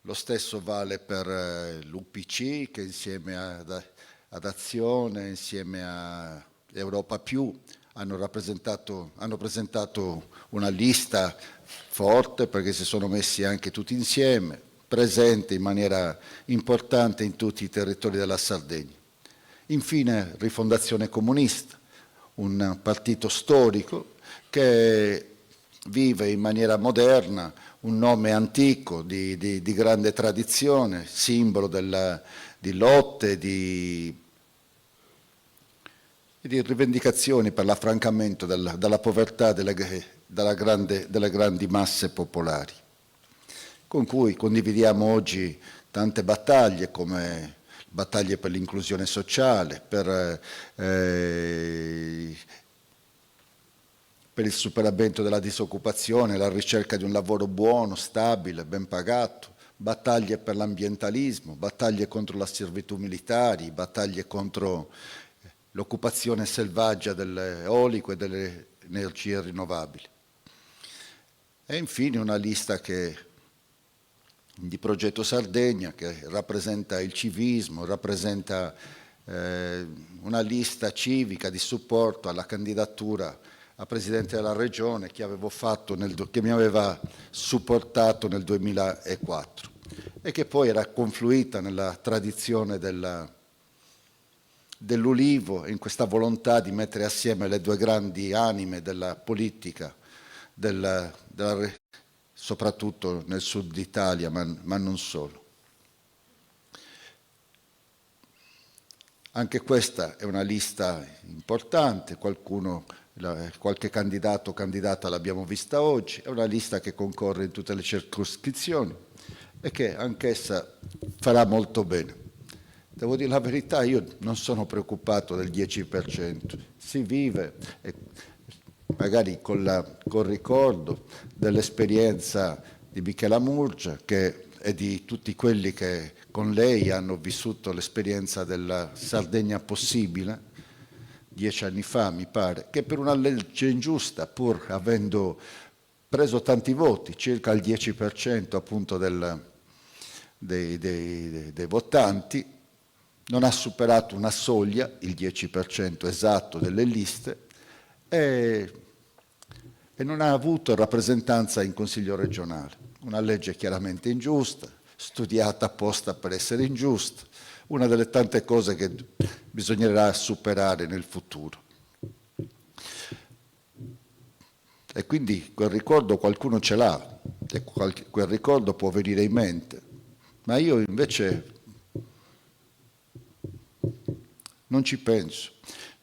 J: Lo stesso vale per l'UPC, che insieme ad Azione, insieme a Europa Più, hanno presentato una lista forte, perché si sono messi anche tutti insieme, presente in maniera importante in tutti i territori della Sardegna. Infine Rifondazione Comunista, un partito storico che vive in maniera moderna un nome antico di grande tradizione, simbolo di lotte, di rivendicazioni per l'affrancamento dalla povertà delle grandi masse popolari, con cui condividiamo oggi tante battaglie, come battaglie per l'inclusione sociale, per il superamento della disoccupazione, la ricerca di un lavoro buono, stabile, ben pagato, battaglie per l'ambientalismo, battaglie contro la servitù militari, battaglie contro l'occupazione selvaggia dell'eolico e delle energie rinnovabili. E infine una lista di Progetto Sardegna, che rappresenta il civismo, rappresenta una lista civica di supporto alla candidatura a Presidente della Regione che mi aveva supportato nel 2004 e che poi era confluita nella tradizione dell'Ulivo, in questa volontà di mettere assieme le due grandi anime della politica, soprattutto nel sud d'Italia, ma non solo. Anche questa è una lista importante, qualche candidato o candidata l'abbiamo vista oggi, è una lista che concorre in tutte le circoscrizioni e che anch'essa farà molto bene. Devo dire la verità, io non sono preoccupato del 10%, si vive magari col ricordo dell'esperienza di Michela Murgia e di tutti quelli che con lei hanno vissuto l'esperienza della Sardegna possibile, 10 anni fa mi pare, che per una legge ingiusta, pur avendo preso tanti voti, circa il 10% appunto dei votanti, non ha superato una soglia, il 10% esatto delle liste, e non ha avuto rappresentanza in Consiglio regionale. Una legge chiaramente ingiusta, studiata apposta per essere ingiusta, una delle tante cose che bisognerà superare nel futuro. E quindi quel ricordo qualcuno ce l'ha, e quel ricordo può venire in mente, ma io invece non ci penso.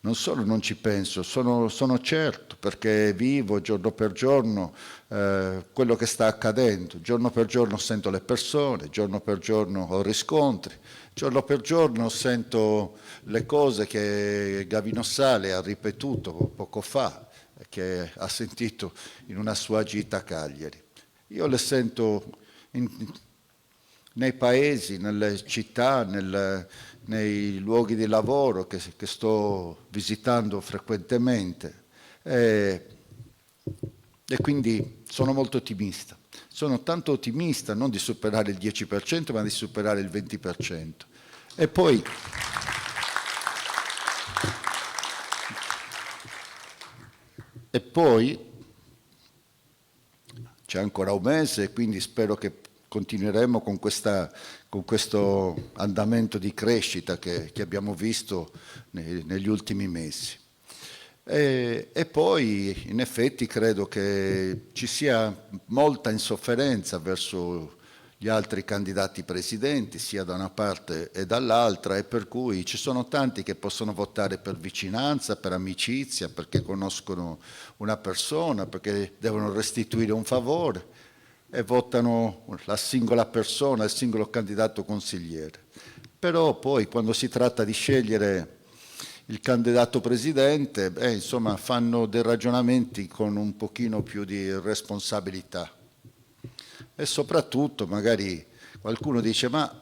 J: Non solo non ci penso, sono certo, perché vivo giorno per giorno quello che sta accadendo, giorno per giorno sento le persone, giorno per giorno ho riscontri, giorno per giorno sento le cose che Gavino Sale ha ripetuto poco fa, che ha sentito in una sua gita a Cagliari. Io le sento nei paesi, nelle città, nei luoghi di lavoro che sto visitando frequentemente e quindi sono molto ottimista. Sono tanto ottimista non di superare il 10% ma di superare il 20%. E poi c'è ancora un mese e quindi spero che continueremo con questo andamento di crescita che abbiamo visto negli ultimi mesi. E poi in effetti credo che ci sia molta insofferenza verso gli altri candidati presidenti, sia da una parte e dall'altra, e per cui ci sono tanti che possono votare per vicinanza, per amicizia, perché conoscono una persona, perché devono restituire un favore, e votano la singola persona, il singolo candidato consigliere. Però poi quando si tratta di scegliere il candidato presidente, insomma, fanno dei ragionamenti con un pochino più di responsabilità. E soprattutto magari qualcuno dice: ma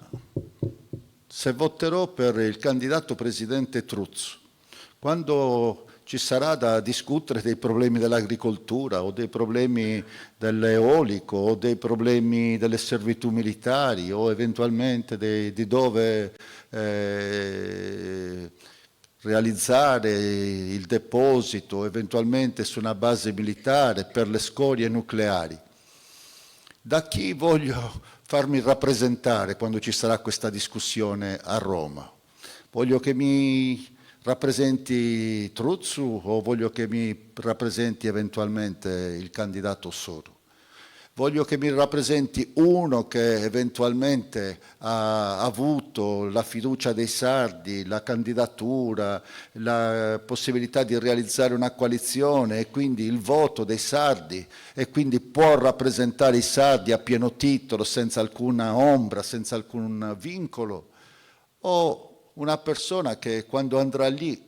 J: se voterò per il candidato presidente Truzzo, quando ci sarà da discutere dei problemi dell'agricoltura o dei problemi dell'eolico o dei problemi delle servitù militari o eventualmente di dove realizzare il deposito eventualmente su una base militare per le scorie nucleari, da chi voglio farmi rappresentare quando ci sarà questa discussione a Roma? Voglio che mi rappresenti Truzzu o voglio che mi rappresenti eventualmente il candidato Soro? Voglio che mi rappresenti uno che eventualmente ha avuto la fiducia dei sardi, la candidatura, la possibilità di realizzare una coalizione e quindi il voto dei sardi e quindi può rappresentare i sardi a pieno titolo, senza alcuna ombra, senza alcun vincolo? O una persona che quando andrà lì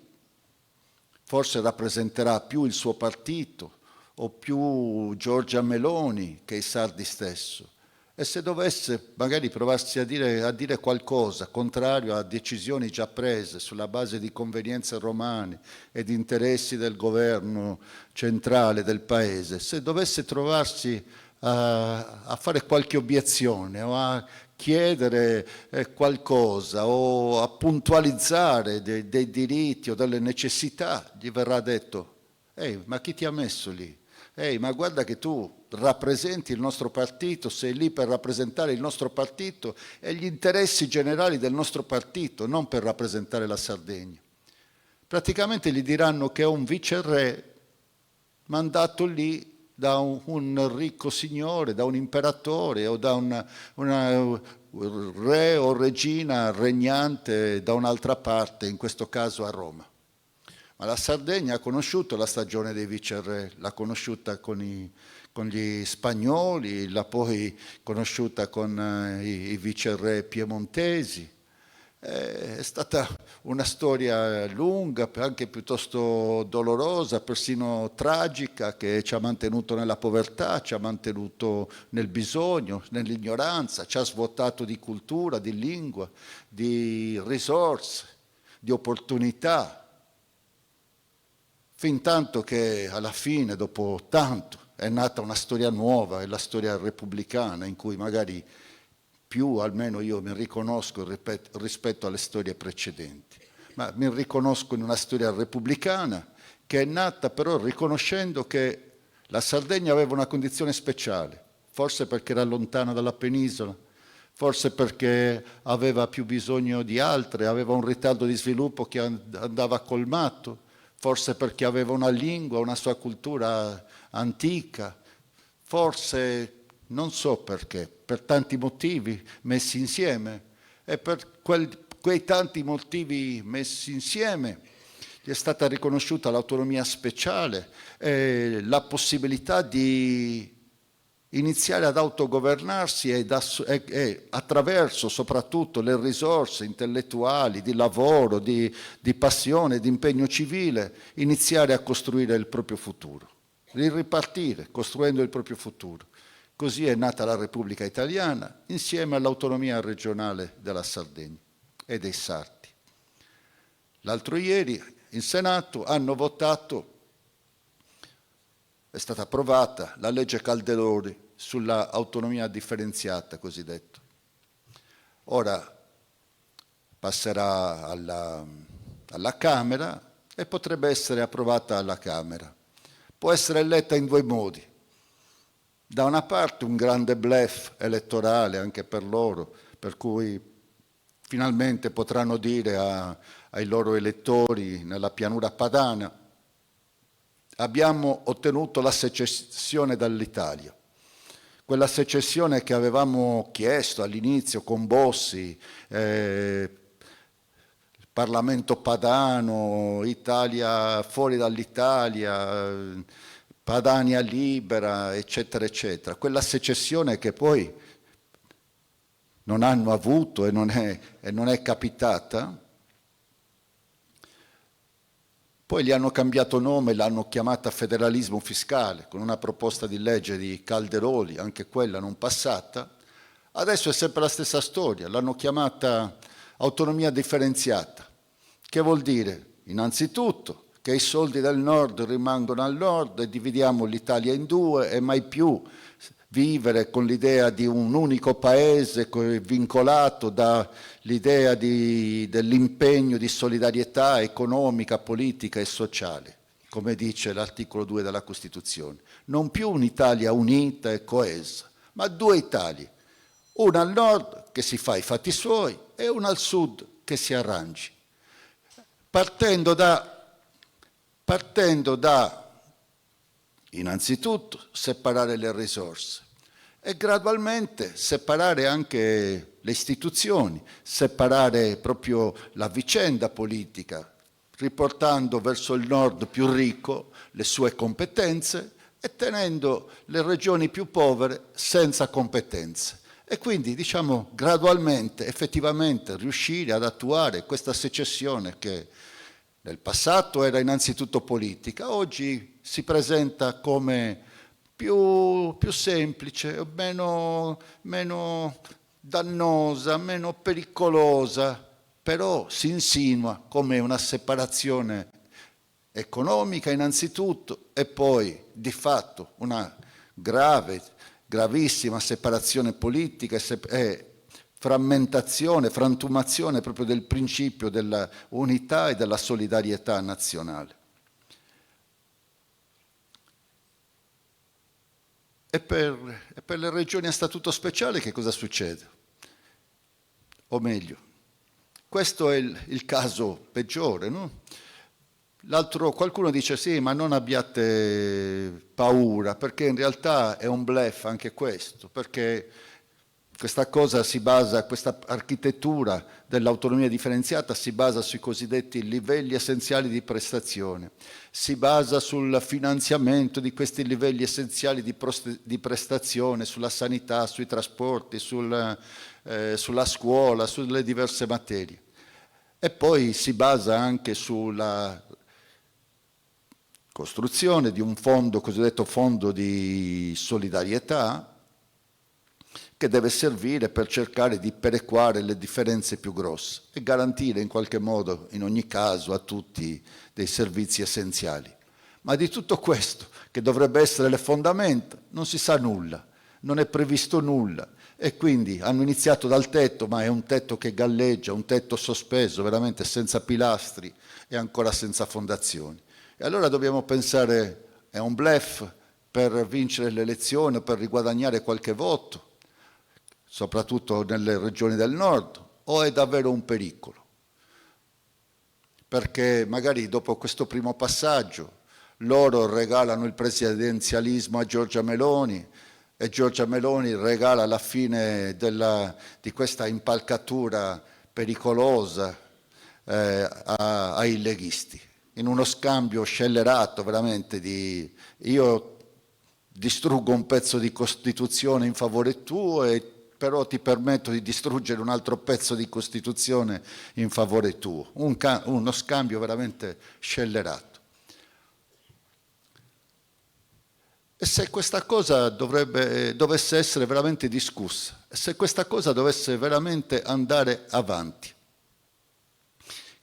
J: forse rappresenterà più il suo partito o più Giorgia Meloni che i sardi stesso? E se dovesse magari provarsi a dire qualcosa contrario a decisioni già prese sulla base di convenienze romane e di interessi del governo centrale del paese, se dovesse trovarsi a fare qualche obiezione o a chiedere qualcosa o a puntualizzare dei diritti o delle necessità, gli verrà detto: ehi, ma chi ti ha messo lì? Ehi, ma guarda che tu rappresenti il nostro partito, sei lì per rappresentare il nostro partito e gli interessi generali del nostro partito, non per rappresentare la Sardegna. Praticamente gli diranno che è un viceré mandato lì da un ricco signore, da un imperatore o da una re o regina regnante da un'altra parte, in questo caso a Roma. Ma la Sardegna ha conosciuto la stagione dei viceré, l'ha conosciuta con gli spagnoli, l'ha poi conosciuta con i viceré piemontesi. È stata una storia lunga, anche piuttosto dolorosa, persino tragica, che ci ha mantenuto nella povertà, ci ha mantenuto nel bisogno, nell'ignoranza, ci ha svuotato di cultura, di lingua, di risorse, di opportunità. Fintanto che alla fine, dopo tanto, è nata una storia nuova, è la storia repubblicana, in cui magari più, almeno io mi riconosco rispetto alle storie precedenti, ma mi riconosco in una storia repubblicana che è nata però riconoscendo che la Sardegna aveva una condizione speciale, forse perché era lontana dalla penisola, forse perché aveva più bisogno di altre, aveva un ritardo di sviluppo che andava colmato, forse perché aveva una lingua, una sua cultura antica, forse non so perché, per tanti motivi messi insieme, e per quei tanti motivi messi insieme gli è stata riconosciuta l'autonomia speciale e la possibilità di iniziare ad autogovernarsi e attraverso soprattutto le risorse intellettuali, di lavoro, di passione, di impegno civile, iniziare a costruire il proprio futuro, di ripartire costruendo il proprio futuro. Così è nata la Repubblica Italiana insieme all'autonomia regionale della Sardegna e dei Sardi. L'altro ieri in Senato hanno votato, è stata approvata la legge Calderoli sulla autonomia differenziata cosiddetto. Ora passerà alla Camera e potrebbe essere approvata alla Camera. Può essere letta in due modi. Da una parte un grande bluff elettorale anche per loro, per cui finalmente potranno dire ai loro elettori nella pianura padana: abbiamo ottenuto la secessione dall'Italia. Quella secessione che avevamo chiesto all'inizio con Bossi, Parlamento padano, Italia fuori dall'Italia, Padania libera, eccetera, eccetera. Quella secessione che poi non hanno avuto e non è capitata. Poi gli hanno cambiato nome, l'hanno chiamata federalismo fiscale, con una proposta di legge di Calderoli, anche quella non passata. Adesso è sempre la stessa storia, l'hanno chiamata autonomia differenziata. Che vuol dire? Innanzitutto che i soldi del nord rimangono al nord e dividiamo l'Italia in due e mai più vivere con l'idea di un unico paese vincolato dall'idea dell'impegno di solidarietà economica, politica e sociale, come dice l'articolo 2 della Costituzione. Non più un'Italia unita e coesa, ma due Italie, una al nord che si fa i fatti suoi e una al sud che si arrangi, partendo da innanzitutto separare le risorse e gradualmente separare anche le istituzioni, separare proprio la vicenda politica, riportando verso il nord più ricco le sue competenze e tenendo le regioni più povere senza competenze. E quindi, diciamo, gradualmente, effettivamente riuscire ad attuare questa secessione che nel passato era innanzitutto politica, oggi si presenta come più semplice, meno dannosa, meno pericolosa, però si insinua come una separazione economica innanzitutto e poi di fatto una gravissima separazione politica e frammentazione, frantumazione proprio del principio della unità e della solidarietà nazionale. E per le regioni a statuto speciale che cosa succede? O meglio, questo è il caso peggiore, no? Qualcuno dice sì, ma non abbiate paura, perché in realtà è un bluff anche questo, perché questa architettura dell'autonomia differenziata si basa sui cosiddetti livelli essenziali di prestazione, si basa sul finanziamento di questi livelli essenziali di prestazione, sulla sanità, sui trasporti, sulla scuola, sulle diverse materie. E poi si basa anche sulla costruzione di un fondo, cosiddetto fondo di solidarietà, che deve servire per cercare di perequare le differenze più grosse e garantire in qualche modo, in ogni caso, a tutti dei servizi essenziali. Ma di tutto questo, che dovrebbe essere le fondamenta, non si sa nulla, non è previsto nulla. E quindi hanno iniziato dal tetto, ma è un tetto che galleggia, un tetto sospeso, veramente senza pilastri e ancora senza fondazioni. E allora dobbiamo pensare, è un bluff per vincere le elezioni o per riguadagnare qualche voto? soprattutto nelle regioni del nord, o è davvero un pericolo? Perché magari dopo questo primo passaggio loro regalano il presidenzialismo a Giorgia Meloni e Giorgia Meloni regala la fine di questa impalcatura pericolosa ai leghisti, in uno scambio scellerato veramente di io distruggo un pezzo di Costituzione in favore tuo e però ti permetto di distruggere un altro pezzo di Costituzione in favore tuo. Uno scambio veramente scellerato. E se questa cosa dovesse essere veramente discussa, e se questa cosa dovesse veramente andare avanti,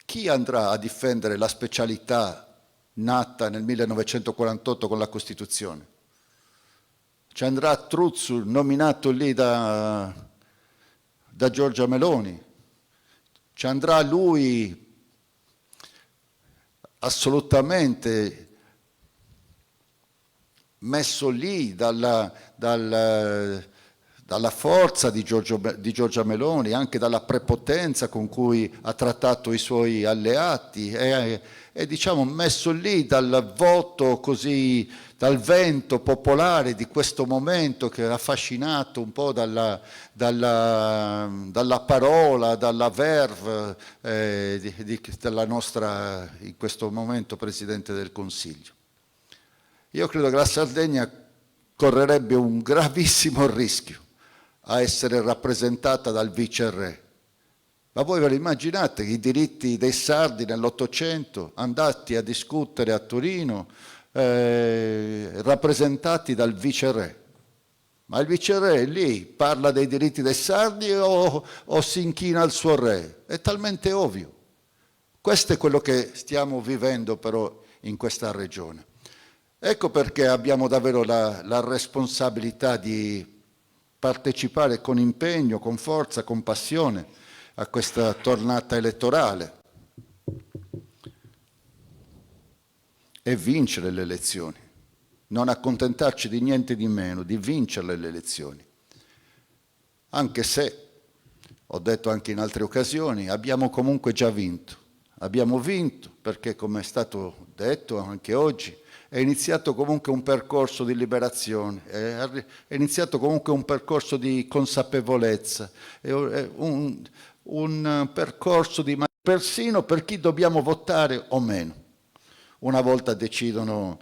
J: chi andrà a difendere la specialità nata nel 1948 con la Costituzione? Ci andrà Truzzu, nominato lì da Giorgia Meloni? Ci andrà lui assolutamente messo lì dalla forza di Giorgia Meloni, anche dalla prepotenza con cui ha trattato i suoi alleati e diciamo messo lì dal voto così, dal vento popolare di questo momento che è affascinato un po' dalla parola, dalla verve della nostra, in questo momento, Presidente del Consiglio. Io credo che la Sardegna correrebbe un gravissimo rischio a essere rappresentata dal viceré. Ma voi ve lo immaginate i diritti dei sardi nell'Ottocento andati a discutere a Torino rappresentati dal viceré? Ma il viceré lì parla dei diritti dei sardi o si inchina al suo re? È talmente ovvio. Questo è quello che stiamo vivendo però in questa regione. Ecco perché abbiamo davvero la responsabilità di partecipare con impegno, con forza, con passione a questa tornata elettorale e vincere le elezioni, non accontentarci di niente di meno, di vincere le elezioni. Anche se, ho detto anche in altre occasioni, abbiamo comunque già vinto. Abbiamo vinto perché, come è stato detto anche oggi, è iniziato comunque un percorso di liberazione, è iniziato comunque un percorso di consapevolezza, è un percorso di persino per chi dobbiamo votare o meno. Una volta decidono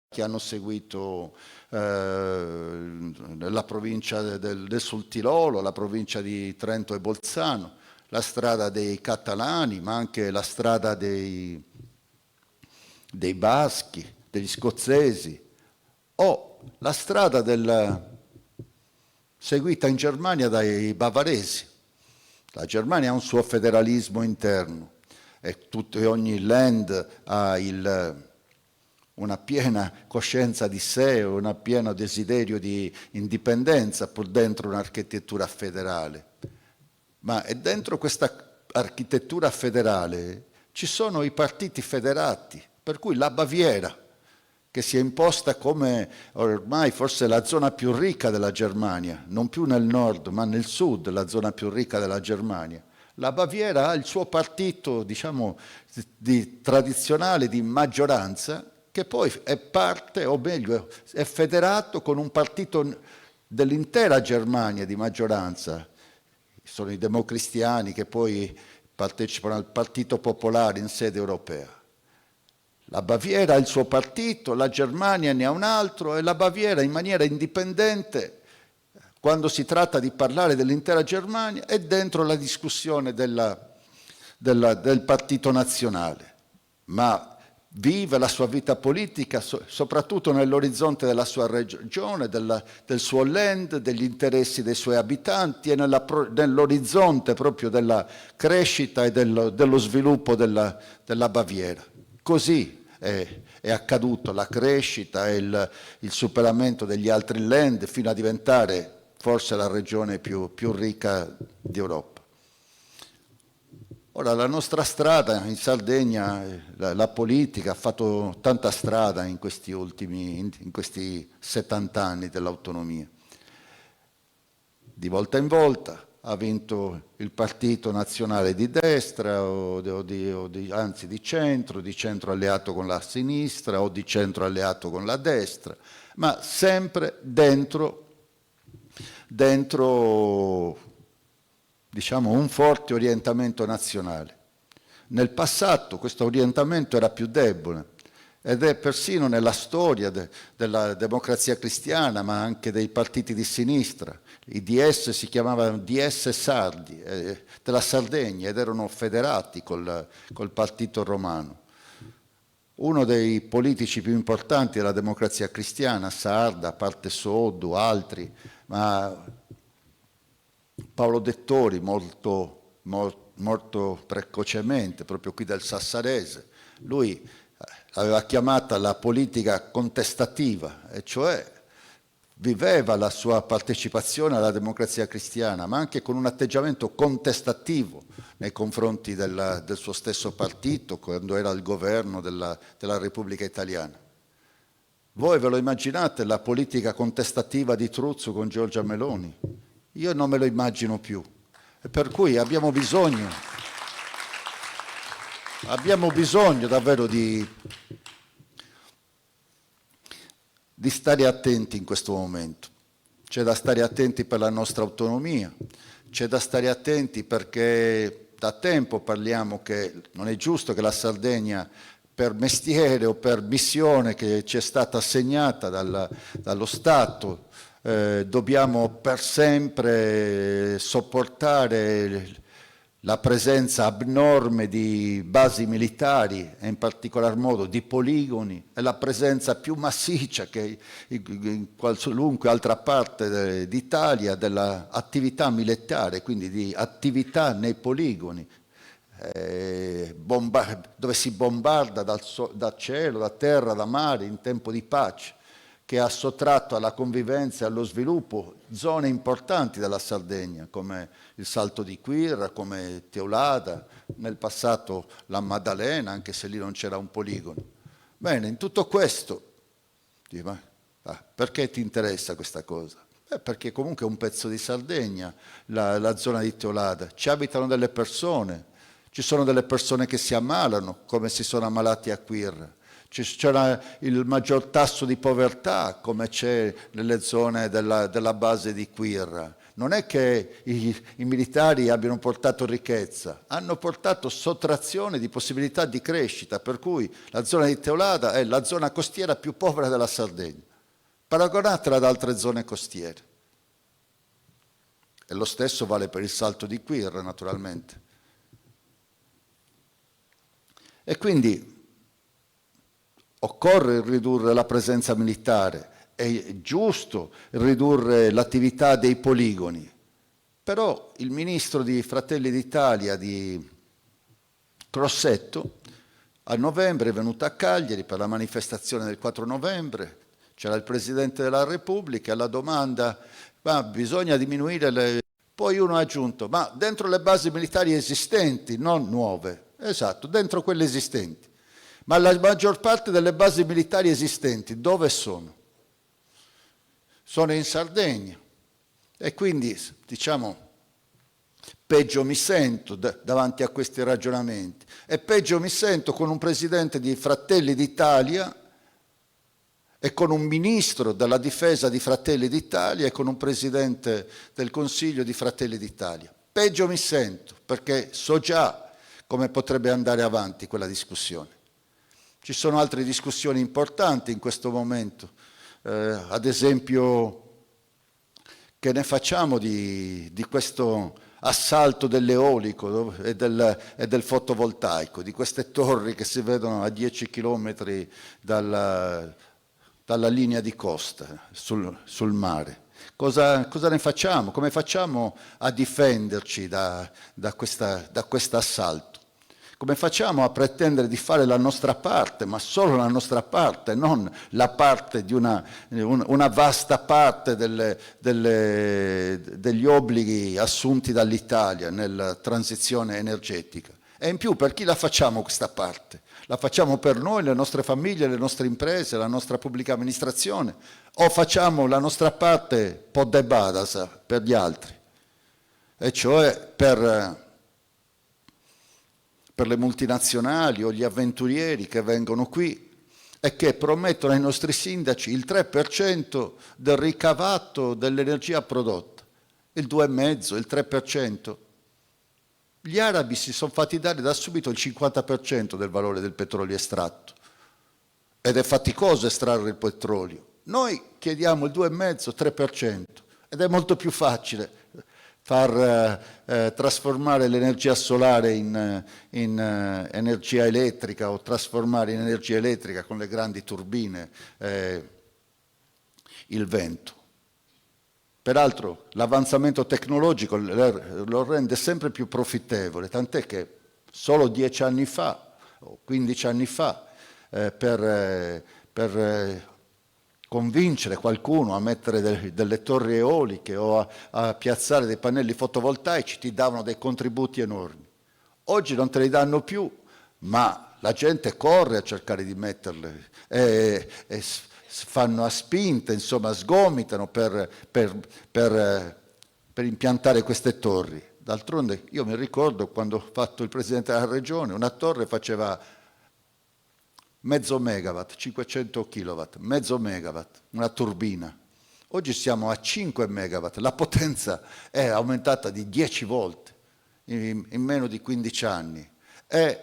J: che hanno seguito la provincia del Sultirolo, la provincia di Trento e Bolzano, la strada dei catalani, ma anche la strada dei baschi, degli scozzesi, o la strada seguita in Germania dai bavaresi. La Germania ha un suo federalismo interno e ogni land ha una piena coscienza di sé, un pieno desiderio di indipendenza pur dentro un'architettura federale. Ma dentro questa architettura federale ci sono i partiti federati, per cui la Baviera, che si è imposta come ormai forse la zona più ricca della Germania, non più nel nord ma nel sud, la zona più ricca della Germania. La Baviera ha il suo partito, diciamo, tradizionale di maggioranza, che poi è parte, o meglio, è federato con un partito dell'intera Germania di maggioranza. Sono i democristiani che poi partecipano al Partito Popolare in sede europea. La Baviera ha il suo partito, la Germania ne ha un altro e la Baviera in maniera indipendente, quando si tratta di parlare dell'intera Germania, è dentro la discussione del partito nazionale, ma vive la sua vita politica soprattutto nell'orizzonte della sua regione, del suo land, degli interessi dei suoi abitanti e nell'orizzonte proprio della crescita e dello sviluppo della Baviera. Così è accaduto la crescita e il superamento degli altri land fino a diventare forse la regione più ricca d'Europa. Ora, la nostra strada in Sardegna, la politica ha fatto tanta strada in questi 70 anni dell'autonomia. di volta in volta, ha vinto il partito nazionale di destra, anzi di centro alleato con la sinistra o di centro alleato con la destra, ma sempre dentro diciamo, un forte orientamento nazionale. Nel passato questo orientamento era più debole ed è persino nella storia della democrazia cristiana, ma anche dei partiti di sinistra. I DS si chiamavano DS Sardi, della Sardegna, ed erano federati col partito romano. Uno dei politici più importanti della democrazia cristiana, sarda, a parte Soddu, altri, ma Paolo Dettori, morto precocemente, proprio qui del Sassarese, lui l'aveva chiamata la politica contestativa, e cioè viveva la sua partecipazione alla democrazia cristiana, ma anche con un atteggiamento contestativo nei confronti del suo stesso partito quando era al governo della Repubblica Italiana. Voi ve lo immaginate la politica contestativa di Truzzo con Giorgia Meloni? Io non me lo immagino più, e per cui abbiamo bisogno davvero di stare attenti in questo momento. C'è da stare attenti per la nostra autonomia, c'è da stare attenti perché da tempo parliamo che non è giusto che la Sardegna, per mestiere o per missione che ci è stata assegnata dallo Stato, dobbiamo per sempre sopportare la presenza abnorme di basi militari e in particolar modo di poligoni, e la presenza più massiccia che in qualunque altra parte d'Italia dell'attività militare, quindi di attività nei poligoni, dove si bombarda da cielo, da terra, da mare in tempo di pace, che ha sottratto alla convivenza e allo sviluppo zone importanti della Sardegna, come il Salto di Quirra, come Teulada, nel passato la Maddalena, anche se lì non c'era un poligono. Bene, in tutto questo, perché ti interessa questa cosa? Perché comunque è un pezzo di Sardegna, la zona di Teulada, ci abitano delle persone, ci sono delle persone che si ammalano, come si sono ammalati a Quirra. C'è il maggior tasso di povertà, come c'è nelle zone della base di Quirra. Non è che i militari abbiano portato ricchezza, hanno portato sottrazione di possibilità di crescita, per cui la zona di Teulada è la zona costiera più povera della Sardegna. Paragonatela ad altre zone costiere. E lo stesso vale per il Salto di Quirra, naturalmente. E quindi occorre ridurre la presenza militare, è giusto ridurre l'attività dei poligoni, però il ministro di Fratelli d'Italia di Crosetto a novembre è venuto a Cagliari per la manifestazione del 4 novembre, c'era il Presidente della Repubblica, alla domanda ma bisogna diminuire le... Poi uno ha aggiunto ma dentro le basi militari esistenti, non nuove, esatto, dentro quelle esistenti. Ma la maggior parte delle basi militari esistenti dove sono? Sono in Sardegna. E quindi, diciamo, peggio mi sento davanti a questi ragionamenti. E peggio mi sento con un presidente di Fratelli d'Italia e con un ministro della difesa di Fratelli d'Italia e con un presidente del Consiglio di Fratelli d'Italia. Peggio mi sento perché so già come potrebbe andare avanti quella discussione. Ci sono altre discussioni importanti in questo momento, ad esempio che ne facciamo di questo assalto dell'eolico e del fotovoltaico, di queste torri che si vedono a 10 chilometri dalla linea di costa sul mare. Cosa ne facciamo? Come facciamo a difenderci da questo assalto? Come facciamo a pretendere di fare la nostra parte, ma solo la nostra parte, non la parte di una vasta parte degli obblighi assunti dall'Italia nella transizione energetica? E in più, per chi la facciamo questa parte? La facciamo per noi, le nostre famiglie, le nostre imprese, la nostra pubblica amministrazione, o facciamo la nostra parte pod e badas per gli altri, e cioè per le multinazionali o gli avventurieri che vengono qui e che promettono ai nostri sindaci il 3% del ricavato dell'energia prodotta, il 2,5%, il 3%. Gli arabi si sono fatti dare da subito il 50% del valore del petrolio estratto ed è faticoso estrarre il petrolio. Noi chiediamo il 2,5-3% ed è molto più facile far trasformare l'energia solare in energia elettrica o trasformare in energia elettrica con le grandi turbine il vento. Peraltro l'avanzamento tecnologico lo rende sempre più profittevole, tant'è che solo 10 anni fa o 15 anni fa per convincere qualcuno a mettere delle torri eoliche o a piazzare dei pannelli fotovoltaici ti davano dei contributi enormi. Oggi non te li danno più, ma la gente corre a cercare di metterle e fanno a spinte, insomma sgomitano per impiantare queste torri. D'altronde io mi ricordo quando ho fatto il presidente della regione, una torre faceva mezzo megawatt, 500 kilowatt, mezzo megawatt, una turbina. Oggi siamo a 5 megawatt, la potenza è aumentata di 10 volte in meno di 15 anni. E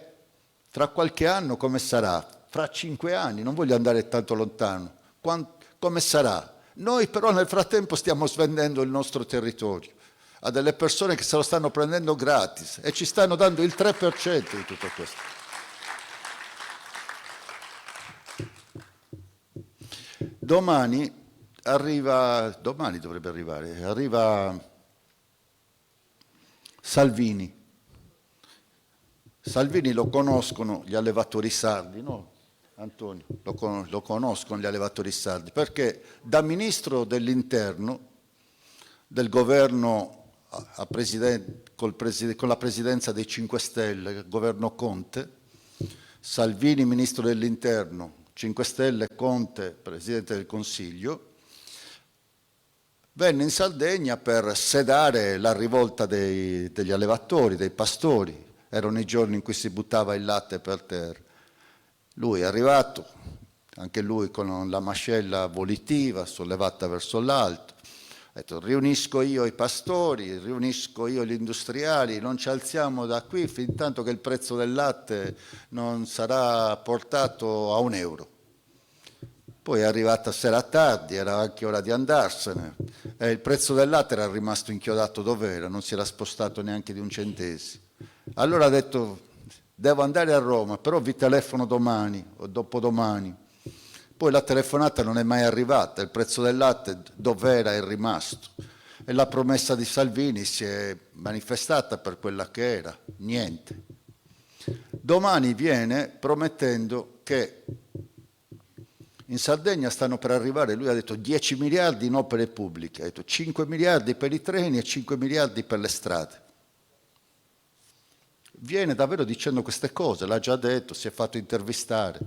J: tra qualche anno come sarà? Fra 5 anni, non voglio andare tanto lontano. Come sarà? Noi però nel frattempo stiamo svendendo il nostro territorio a delle persone che se lo stanno prendendo gratis e ci stanno dando il 3% di tutto questo. Domani dovrebbe arriva Salvini. Salvini lo conoscono gli allevatori sardi, no? Antonio, lo conoscono gli allevatori sardi, perché da ministro dell'interno del governo con la presidenza dei 5 Stelle, governo Conte, Salvini ministro dell'interno, 5 Stelle, Conte presidente del Consiglio, venne in Sardegna per sedare la rivolta degli allevatori, dei pastori. Erano i giorni in cui si buttava il latte per terra. Lui è arrivato, anche lui con la mascella volitiva, sollevata verso l'alto, ha detto riunisco io i pastori, riunisco io gli industriali, non ci alziamo da qui fin tanto che il prezzo del latte non sarà portato a €1. Poi è arrivata sera tardi, era anche ora di andarsene, e il prezzo del latte era rimasto inchiodato dov'era, non si era spostato neanche di un centesimo. Allora ha detto devo andare a Roma, però vi telefono domani o dopodomani. Poi la telefonata non è mai arrivata, il prezzo del latte dov'era è rimasto. E la promessa di Salvini si è manifestata per quella che era, niente. Domani viene promettendo che in Sardegna stanno per arrivare, lui ha detto 10 miliardi in opere pubbliche, ha detto 5 miliardi per i treni e 5 miliardi per le strade. Viene davvero dicendo queste cose, l'ha già detto, si è fatto intervistare.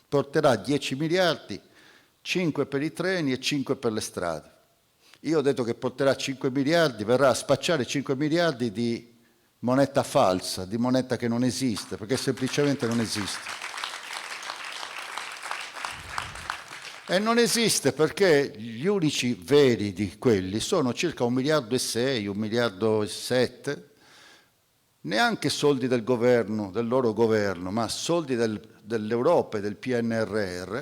J: Porterà 10 miliardi, 5 per i treni e 5 per le strade. Io ho detto che porterà 5 miliardi, verrà a spacciare 5 miliardi di moneta falsa, di moneta che non esiste, perché semplicemente non esiste. E non esiste perché gli unici veri di quelli sono circa 1,6 miliardi, 1,7 miliardi, neanche soldi del governo, del loro governo, ma soldi dell'Europa e del PNRR,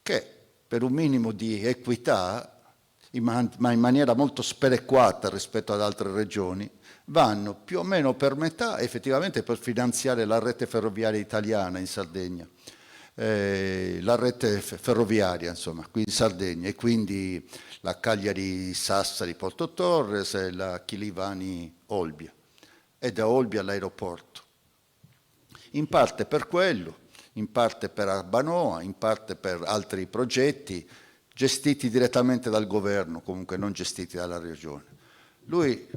J: che per un minimo di equità, ma in maniera molto sperequata rispetto ad altre regioni, vanno più o meno per metà effettivamente per finanziare la rete ferroviaria italiana in Sardegna, la rete ferroviaria insomma qui in Sardegna, e quindi la Cagliari-Sassari-Porto Torres e la Chilivani-Olbia, e da Olbia all'aeroporto. In parte per quello, in parte per Arbanoa, in parte per altri progetti gestiti direttamente dal governo, comunque non gestiti dalla regione. Lui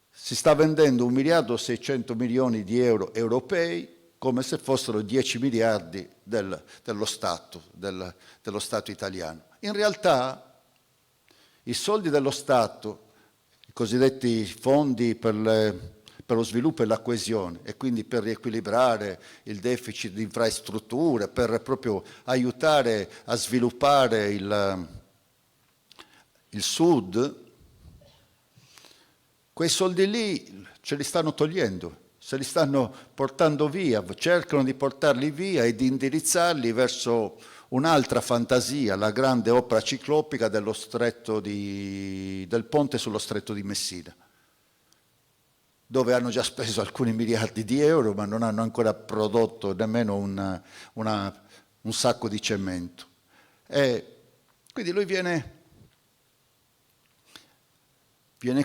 J: si sta vendendo 1,6 miliardi di euro europei come se fossero 10 miliardi dello Stato italiano. In realtà i soldi dello Stato, i cosiddetti fondi per lo sviluppo e la coesione, e quindi per riequilibrare il deficit di infrastrutture, per proprio aiutare a sviluppare il Sud, quei soldi lì ce li stanno togliendo, se li stanno portando via, cercano di portarli via e di indirizzarli verso un'altra fantasia, la grande opera ciclopica del ponte sullo stretto di Messina, dove hanno già speso alcuni miliardi di euro, ma non hanno ancora prodotto nemmeno un sacco di cemento. E quindi lui viene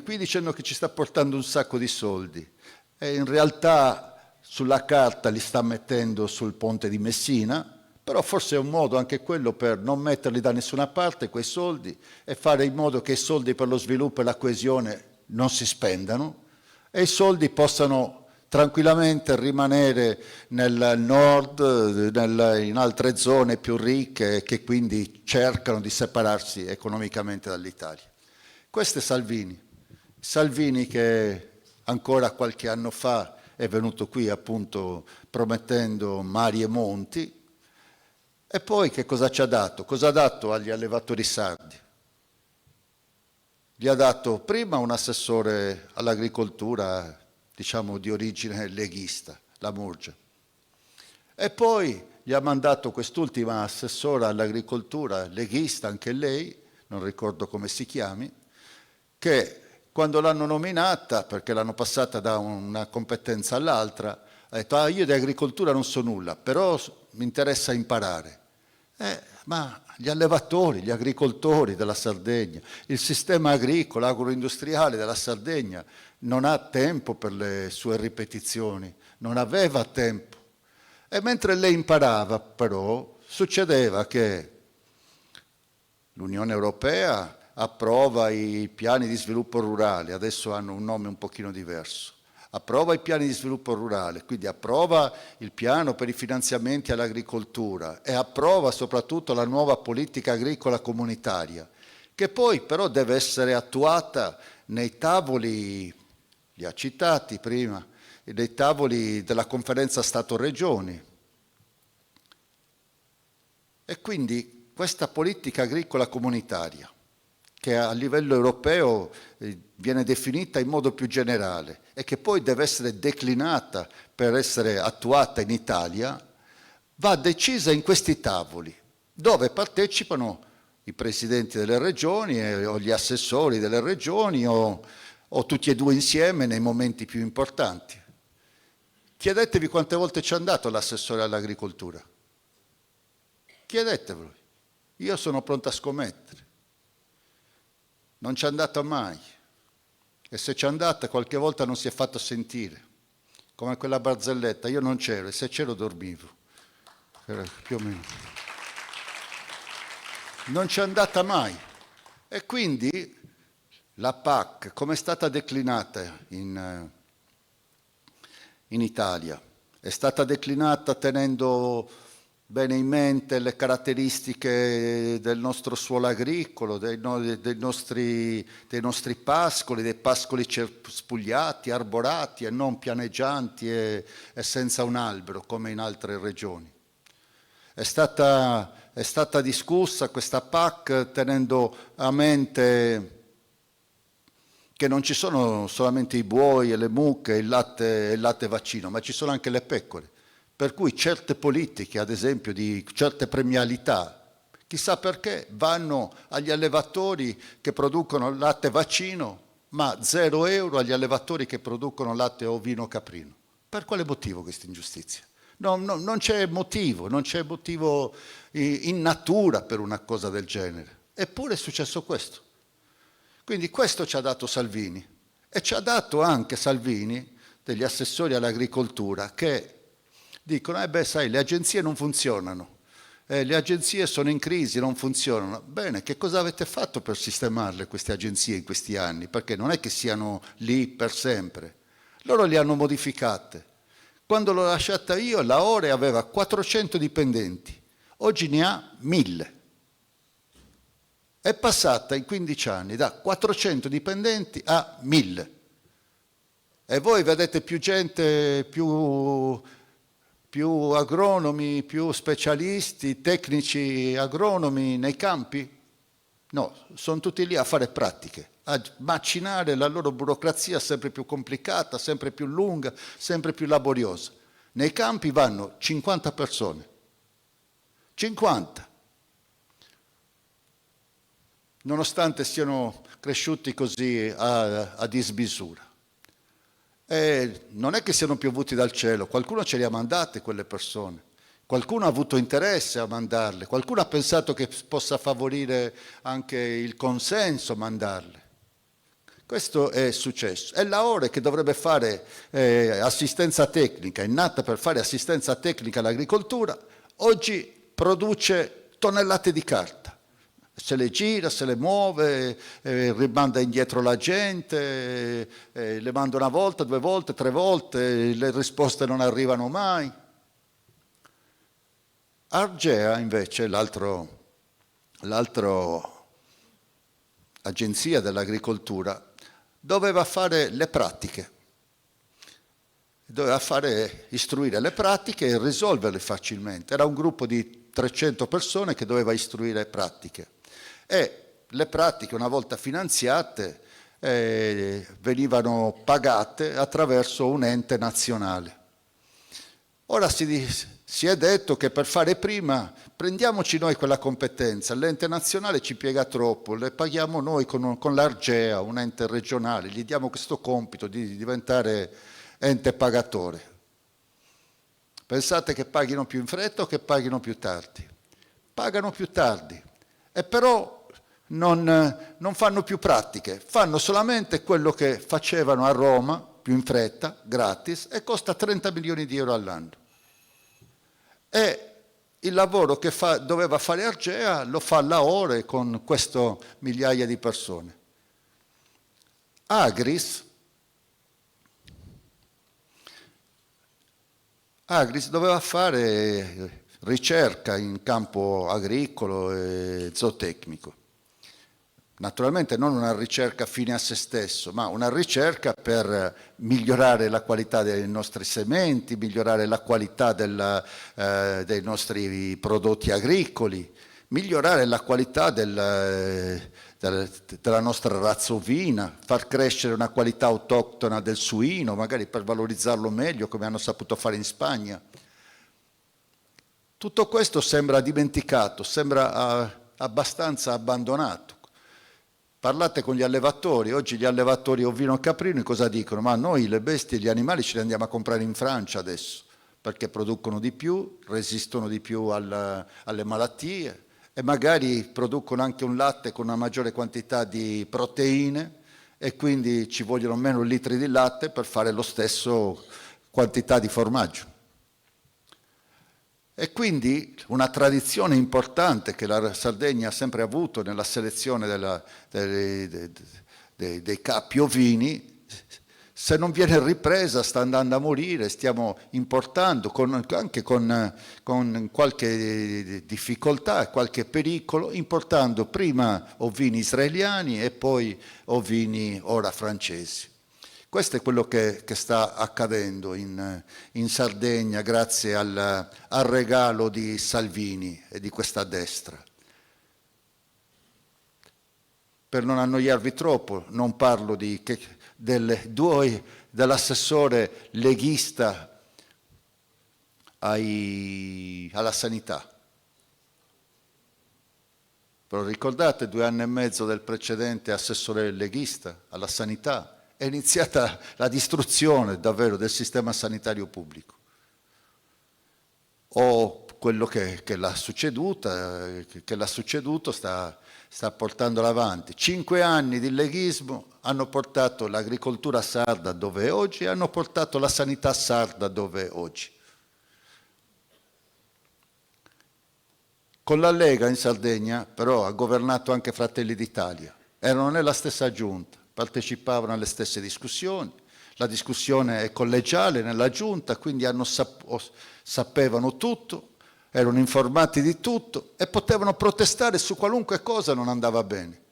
J: qui dicendo che ci sta portando un sacco di soldi, e in realtà sulla carta li sta mettendo sul ponte di Messina, però forse è un modo anche quello per non metterli da nessuna parte quei soldi e fare in modo che i soldi per lo sviluppo e la coesione non si spendano e i soldi possano tranquillamente rimanere nel nord, in altre zone più ricche che quindi cercano di separarsi economicamente dall'Italia. Questo è Salvini che ancora qualche anno fa è venuto qui appunto promettendo mari e monti, e poi che cosa ci ha dato? Cosa ha dato agli allevatori sardi? Gli ha dato prima un assessore all'agricoltura, diciamo di origine leghista, la Murgia, e poi gli ha mandato quest'ultima assessora all'agricoltura leghista, anche lei, non ricordo come si chiami, che quando l'hanno nominata, perché l'hanno passata da una competenza all'altra, ha detto io di agricoltura non so nulla, però mi interessa imparare. Ma gli allevatori, gli agricoltori della Sardegna, il sistema agricolo, agroindustriale della Sardegna non ha tempo per le sue ripetizioni, non aveva tempo. E mentre lei imparava, però, succedeva che l'Unione Europea approva i piani di sviluppo rurale, adesso hanno un nome un pochino diverso, approva i piani di sviluppo rurale, quindi approva il piano per i finanziamenti all'agricoltura e approva soprattutto la nuova politica agricola comunitaria, che poi però deve essere attuata nei tavoli, li ha citati prima, nei tavoli della conferenza Stato-Regioni. E quindi questa politica agricola comunitaria, che a livello europeo viene definita in modo più generale e che poi deve essere declinata per essere attuata in Italia, va decisa in questi tavoli, dove partecipano i presidenti delle regioni o gli assessori delle regioni o tutti e due insieme nei momenti più importanti. Chiedetevi quante volte ci è andato l'assessore all'agricoltura. Chiedetevelo. Io sono pronto a scommettere. Non c'è andata mai, e se c'è andata qualche volta non si è fatto sentire, come quella barzelletta, io non c'ero e se c'ero dormivo, più o meno. Non c'è andata mai, e quindi la PAC, come è stata declinata in Italia, è stata declinata tenendo bene in mente le caratteristiche del nostro suolo agricolo, dei nostri pascoli, dei pascoli spugliati, arborati e non pianeggianti e senza un albero come in altre regioni. È stata discussa questa PAC tenendo a mente che non ci sono solamente i buoi e le mucche e il latte vaccino, ma ci sono anche le pecore. Per cui certe politiche, ad esempio di certe premialità, chissà perché, vanno agli allevatori che producono latte vaccino, ma 0 euro agli allevatori che producono latte ovino caprino. Per quale motivo questa ingiustizia? Non c'è motivo, non c'è motivo in natura per una cosa del genere. Eppure è successo questo. Quindi questo ci ha dato Salvini. E ci ha dato anche Salvini degli assessori all'agricoltura che dicono, sai, le agenzie non funzionano, le agenzie sono in crisi, non funzionano. Bene, che cosa avete fatto per sistemarle queste agenzie in questi anni? Perché non è che siano lì per sempre. Loro le hanno modificate. Quando l'ho lasciata io, la Ore aveva 400 dipendenti, oggi ne ha 1000. È passata in 15 anni da 400 dipendenti a 1000. E voi vedete più gente, più agronomi, più specialisti, tecnici agronomi nei campi? No, sono tutti lì a fare pratiche, a macinare la loro burocrazia sempre più complicata, sempre più lunga, sempre più laboriosa. Nei campi vanno 50 persone. 50. Nonostante siano cresciuti così a dismisura. E non è che siano piovuti dal cielo, qualcuno ce li ha mandate quelle persone, qualcuno ha avuto interesse a mandarle, qualcuno ha pensato che possa favorire anche il consenso a mandarle. Questo è successo. È la Ore che dovrebbe fare assistenza tecnica, è nata per fare assistenza tecnica all'agricoltura, oggi produce tonnellate di carta. Se le gira, se le muove, rimanda indietro la gente, le manda una volta, 2 volte, 3 volte, le risposte non arrivano mai. Argea invece, l'altra agenzia dell'agricoltura, doveva fare le pratiche, doveva istruire le pratiche e risolverle facilmente. Era un gruppo di 300 persone che doveva istruire pratiche. E le pratiche, una volta finanziate, venivano pagate attraverso un ente nazionale. Ora si è detto che per fare prima prendiamoci noi quella competenza, l'ente nazionale ci piega troppo, le paghiamo noi con l'Argea, un ente regionale, gli diamo questo compito di diventare ente pagatore. Pensate che paghino più in fretta o che paghino più tardi? Pagano più tardi. E però non fanno più pratiche, fanno solamente quello che facevano a Roma, più in fretta, gratis, e costa 30 milioni di euro all'anno. E il lavoro che doveva fare Argea lo fa la Ore con questo migliaia di persone. Agris doveva fare ricerca in campo agricolo e zootecnico. Naturalmente non una ricerca fine a se stesso, ma una ricerca per migliorare la qualità dei nostri sementi, migliorare la qualità dei nostri prodotti agricoli, migliorare la qualità della nostra razza ovina, far crescere una qualità autoctona del suino, magari per valorizzarlo meglio, come hanno saputo fare in Spagna. Tutto questo sembra dimenticato, sembra abbastanza abbandonato. Parlate con gli allevatori, oggi gli allevatori ovino-caprini cosa dicono? Ma noi le bestie e gli animali ce li andiamo a comprare in Francia adesso, perché producono di più, resistono di più alle malattie e magari producono anche un latte con una maggiore quantità di proteine e quindi ci vogliono meno litri di latte per fare lo stesso quantità di formaggio. E quindi una tradizione importante che la Sardegna ha sempre avuto nella selezione dei capi ovini, se non viene ripresa sta andando a morire, stiamo importando anche con qualche difficoltà, qualche pericolo, importando prima ovini israeliani e poi ovini ora francesi. Questo è quello che sta accadendo in Sardegna grazie al regalo di Salvini e di questa destra. Per non annoiarvi troppo, non parlo dell'assessore leghista alla sanità. Ve lo ricordate 2 anni e mezzo del precedente assessore leghista alla sanità? È iniziata la distruzione davvero del sistema sanitario pubblico. O quello che l'ha succeduto sta portandolo avanti. 5 anni di leghismo hanno portato l'agricoltura sarda dove è oggi e hanno portato la sanità sarda dove è oggi. Con la Lega in Sardegna però ha governato anche Fratelli d'Italia. Erano nella stessa giunta. Partecipavano alle stesse discussioni, La discussione è collegiale nella giunta, quindi sapevano tutto, erano informati di tutto e potevano protestare su qualunque cosa non andava bene.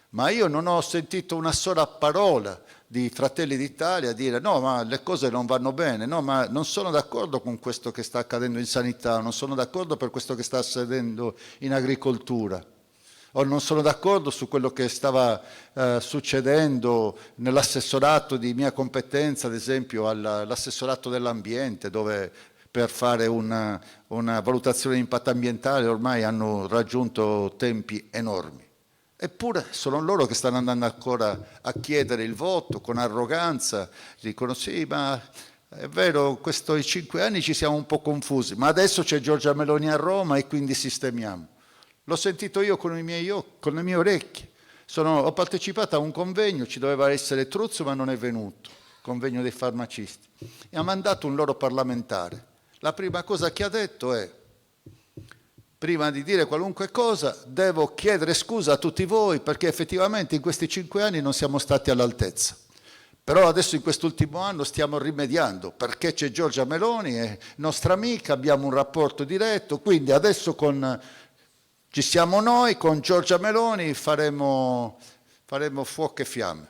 J: Ma io non ho sentito una sola parola di Fratelli d'Italia dire no, ma le cose non vanno bene, no, ma non sono d'accordo con questo che sta accadendo in sanità, non sono d'accordo per questo che sta accadendo in agricoltura, o non sono d'accordo su quello che stava succedendo nell'assessorato di mia competenza, ad esempio all'assessorato dell'ambiente, dove per fare una valutazione di impatto ambientale ormai hanno raggiunto tempi enormi. Eppure sono loro che stanno andando ancora a chiedere il voto con arroganza, dicono sì, ma è vero, questi 5 anni ci siamo un po' confusi, ma adesso c'è Giorgia Meloni a Roma e quindi sistemiamo. L'ho sentito io con le mie orecchie. Ho partecipato a un convegno, ci doveva essere Truzzo ma non è venuto, convegno dei farmacisti, e ha mandato un loro parlamentare. La prima cosa che ha detto è: prima di dire qualunque cosa devo chiedere scusa a tutti voi perché effettivamente in questi 5 anni non siamo stati all'altezza. Però adesso in quest'ultimo anno stiamo rimediando perché c'è Giorgia Meloni, è nostra amica, abbiamo un rapporto diretto, quindi adesso ci siamo noi, con Giorgia Meloni faremo fuoco e fiamme.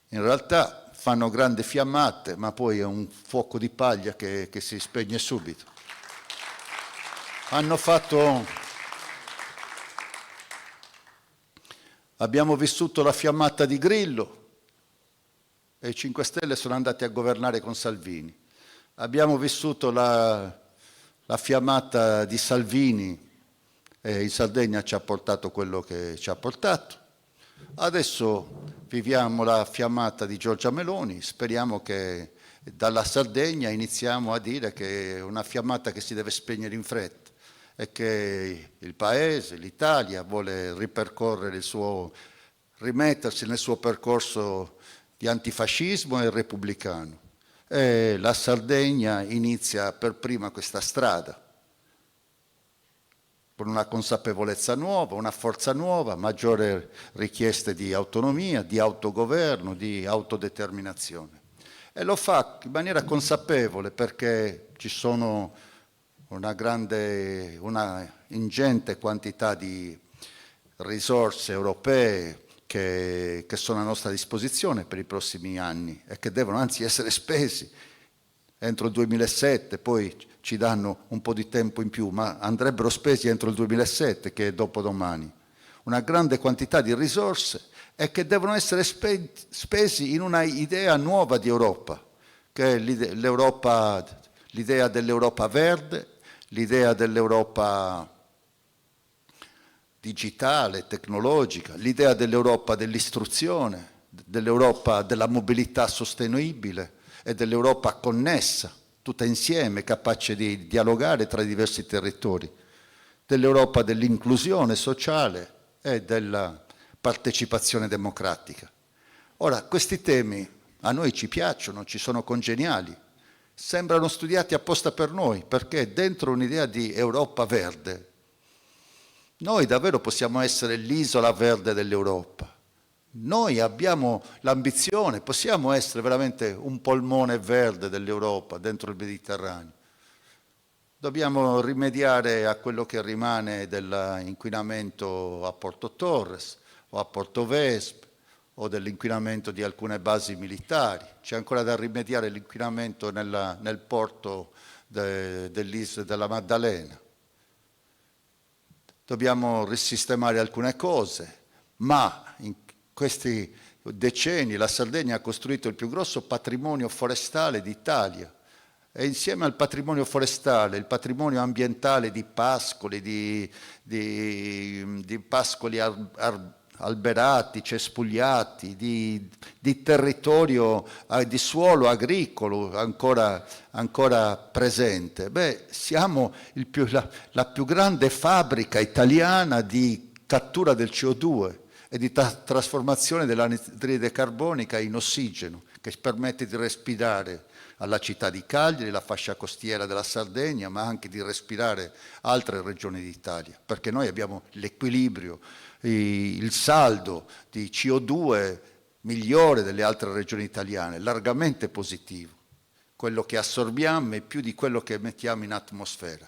J: In realtà fanno grandi fiammate, ma poi è un fuoco di paglia che si spegne subito. Abbiamo vissuto la fiammata di Grillo e i 5 Stelle sono andati a governare con Salvini. Abbiamo vissuto la fiammata di Salvini e in Sardegna ci ha portato quello che ci ha portato. Adesso viviamo la fiammata di Giorgia Meloni, speriamo che dalla Sardegna iniziamo a dire che è una fiammata che si deve spegnere in fretta e che il Paese, l'Italia, vuole rimettersi nel suo percorso di antifascismo e repubblicano. E la Sardegna inizia per prima questa strada, con una consapevolezza nuova, una forza nuova, maggiori richieste di autonomia, di autogoverno, di autodeterminazione. E lo fa in maniera consapevole perché ci sono una ingente quantità di risorse europee che sono a nostra disposizione per i prossimi anni e che devono anzi essere spesi entro il 2007, poi ci danno un po' di tempo in più, ma andrebbero spesi entro il 2007, che è dopodomani. Una grande quantità di risorse e che devono essere spesi in una idea nuova di Europa, che è l'idea dell'Europa verde, l'idea dell'Europa digitale, tecnologica, l'idea dell'Europa dell'istruzione, dell'Europa della mobilità sostenibile e dell'Europa connessa, tutta insieme, capace di dialogare tra i diversi territori, dell'Europa dell'inclusione sociale e della partecipazione democratica. Ora, questi temi a noi ci piacciono, ci sono congeniali, sembrano studiati apposta per noi, perché dentro un'idea di Europa verde noi davvero possiamo essere l'isola verde dell'Europa. Noi abbiamo l'ambizione, possiamo essere veramente un polmone verde dell'Europa dentro il Mediterraneo. Dobbiamo rimediare a quello che rimane dell'inquinamento a Porto Torres o a Porto Vespe o dell'inquinamento di alcune basi militari. C'è ancora da rimediare l'inquinamento nel porto dell'isola della Maddalena. Dobbiamo risistemare alcune cose, ma in questi decenni la Sardegna ha costruito il più grosso patrimonio forestale d'Italia e insieme al patrimonio forestale, il patrimonio ambientale di pascoli, di pascoli alberati, cespugliati, di territorio, di suolo agricolo ancora presente. Beh, siamo la più grande fabbrica italiana di cattura del CO2 e di trasformazione dell'anidride carbonica in ossigeno, che permette di respirare alla città di Cagliari, la fascia costiera della Sardegna, ma anche di respirare altre regioni d'Italia, perché noi abbiamo l'equilibrio, il saldo di CO2 migliore delle altre regioni italiane, largamente positivo. Quello che assorbiamo è più di quello che mettiamo in atmosfera,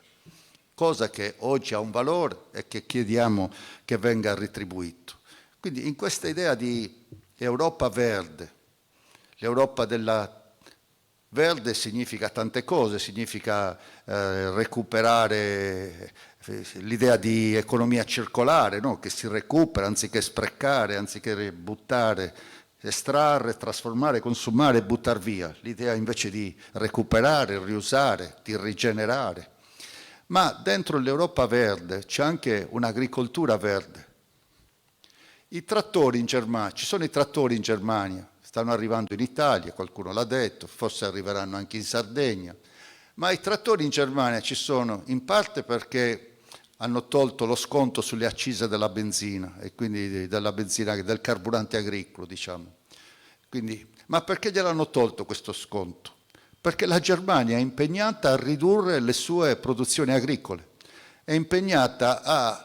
J: cosa che oggi ha un valore e che chiediamo che venga ritribuito. Quindi in questa idea di Europa verde, l'Europa della verde significa tante cose, significa recuperare l'idea di economia circolare, no? Che si recupera anziché sprecare, anziché buttare, estrarre, trasformare, consumare e buttare via. L'idea invece di recuperare, riusare, di rigenerare. Ma dentro l'Europa verde c'è anche un'agricoltura verde. I trattori in Germania, ci sono i trattori in Germania, stanno arrivando in Italia, qualcuno l'ha detto, forse arriveranno anche in Sardegna, ma i trattori in Germania ci sono in parte perché hanno tolto lo sconto sulle accise della benzina e quindi della benzina, del carburante agricolo, diciamo. Quindi, ma perché gliel'hanno tolto questo sconto? Perché la Germania è impegnata a ridurre le sue produzioni agricole, è impegnata a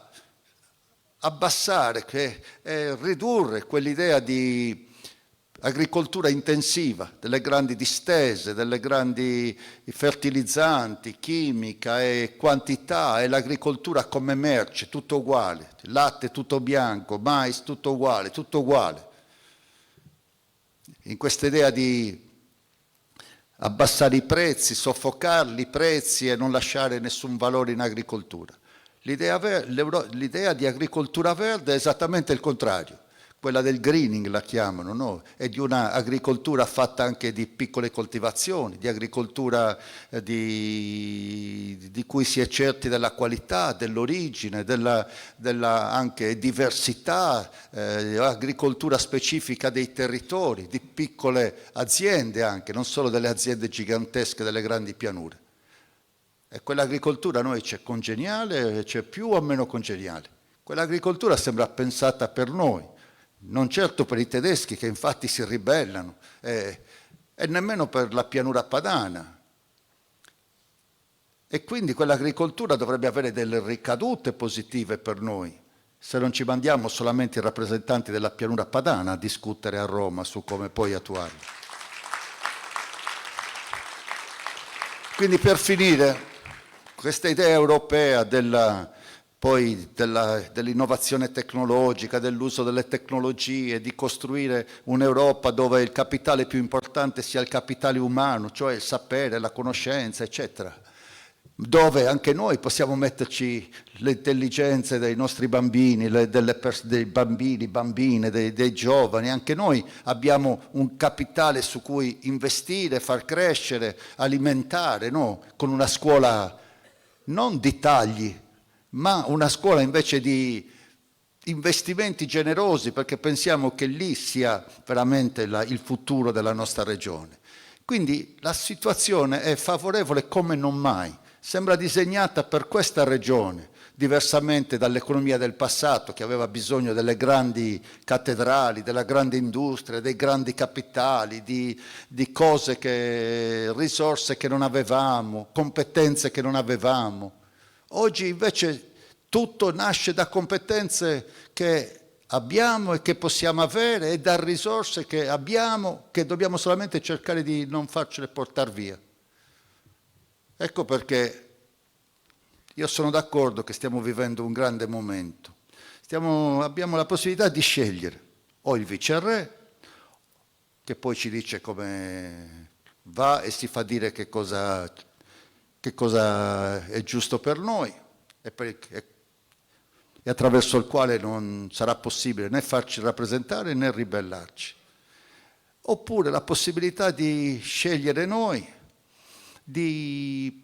J: abbassare, ridurre quell'idea di agricoltura intensiva, delle grandi distese, delle grandi fertilizzanti, chimica e quantità, e l'agricoltura come merce, tutto uguale, latte tutto bianco, mais tutto uguale, tutto uguale. In questa idea di abbassare i prezzi, soffocarli i prezzi e non lasciare nessun valore in agricoltura. L'idea di agricoltura verde è esattamente il contrario, quella del greening la chiamano, no? È di un'agricoltura fatta anche di piccole coltivazioni, di agricoltura di cui si è certi della qualità, dell'origine, della anche diversità, agricoltura specifica dei territori, di piccole aziende anche, non solo delle aziende gigantesche delle grandi pianure. E quell'agricoltura a noi c'è congeniale, c'è più o meno congeniale. Quell'agricoltura sembra pensata per noi, non certo per i tedeschi che infatti si ribellano, e nemmeno per la pianura padana. E quindi quell'agricoltura dovrebbe avere delle ricadute positive per noi, se non ci mandiamo solamente i rappresentanti della pianura padana a discutere a Roma su come poi attuarla. Quindi per finire, questa idea europea dell'innovazione tecnologica, dell'uso delle tecnologie, di costruire un'Europa dove il capitale più importante sia il capitale umano, cioè il sapere, la conoscenza, eccetera, dove anche noi possiamo metterci le intelligenze dei nostri bambini, dei bambini, bambine, dei giovani, anche noi abbiamo un capitale su cui investire, far crescere, alimentare, no? Con una scuola non di tagli, ma una scuola invece di investimenti generosi, perché pensiamo che lì sia veramente il futuro della nostra regione. Quindi la situazione è favorevole come non mai, sembra disegnata per questa regione, diversamente dall'economia del passato che aveva bisogno delle grandi cattedrali, della grande industria, dei grandi capitali, di risorse che non avevamo, competenze che non avevamo. Oggi invece tutto nasce da competenze che abbiamo e che possiamo avere e da risorse che abbiamo, che dobbiamo solamente cercare di non farcele portare via. Ecco perché io sono d'accordo che stiamo vivendo un grande momento. Abbiamo la possibilità di scegliere o il viceré, che poi ci dice come va e si fa dire che cosa è giusto per noi e attraverso il quale non sarà possibile né farci rappresentare né ribellarci. Oppure la possibilità di scegliere noi, di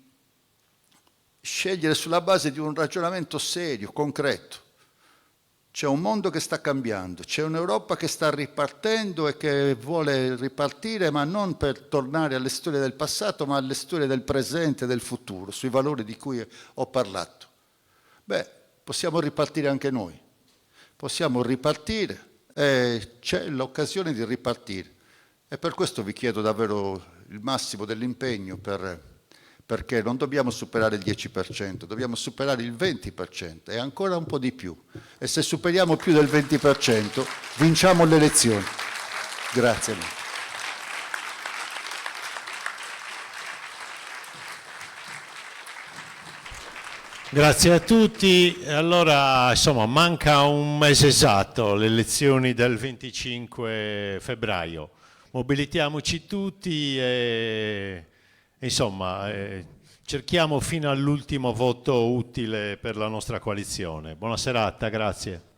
J: scegliere sulla base di un ragionamento serio, concreto. C'è un mondo che sta cambiando, c'è un'Europa che sta ripartendo e che vuole ripartire, ma non per tornare alle storie del passato, ma alle storie del presente e del futuro, sui valori di cui ho parlato. Possiamo ripartire anche noi, possiamo ripartire e c'è l'occasione di ripartire. E per questo vi chiedo davvero il massimo dell'impegno perché non dobbiamo superare il 10%, dobbiamo superare il 20% e ancora un po' di più. E se superiamo più del 20%, vinciamo le elezioni. Grazie.
D: Grazie a tutti. Allora, insomma, manca un mese esatto, le elezioni del 25 febbraio. Mobilitiamoci tutti e insomma, cerchiamo fino all'ultimo voto utile per la nostra coalizione. Buona serata, grazie.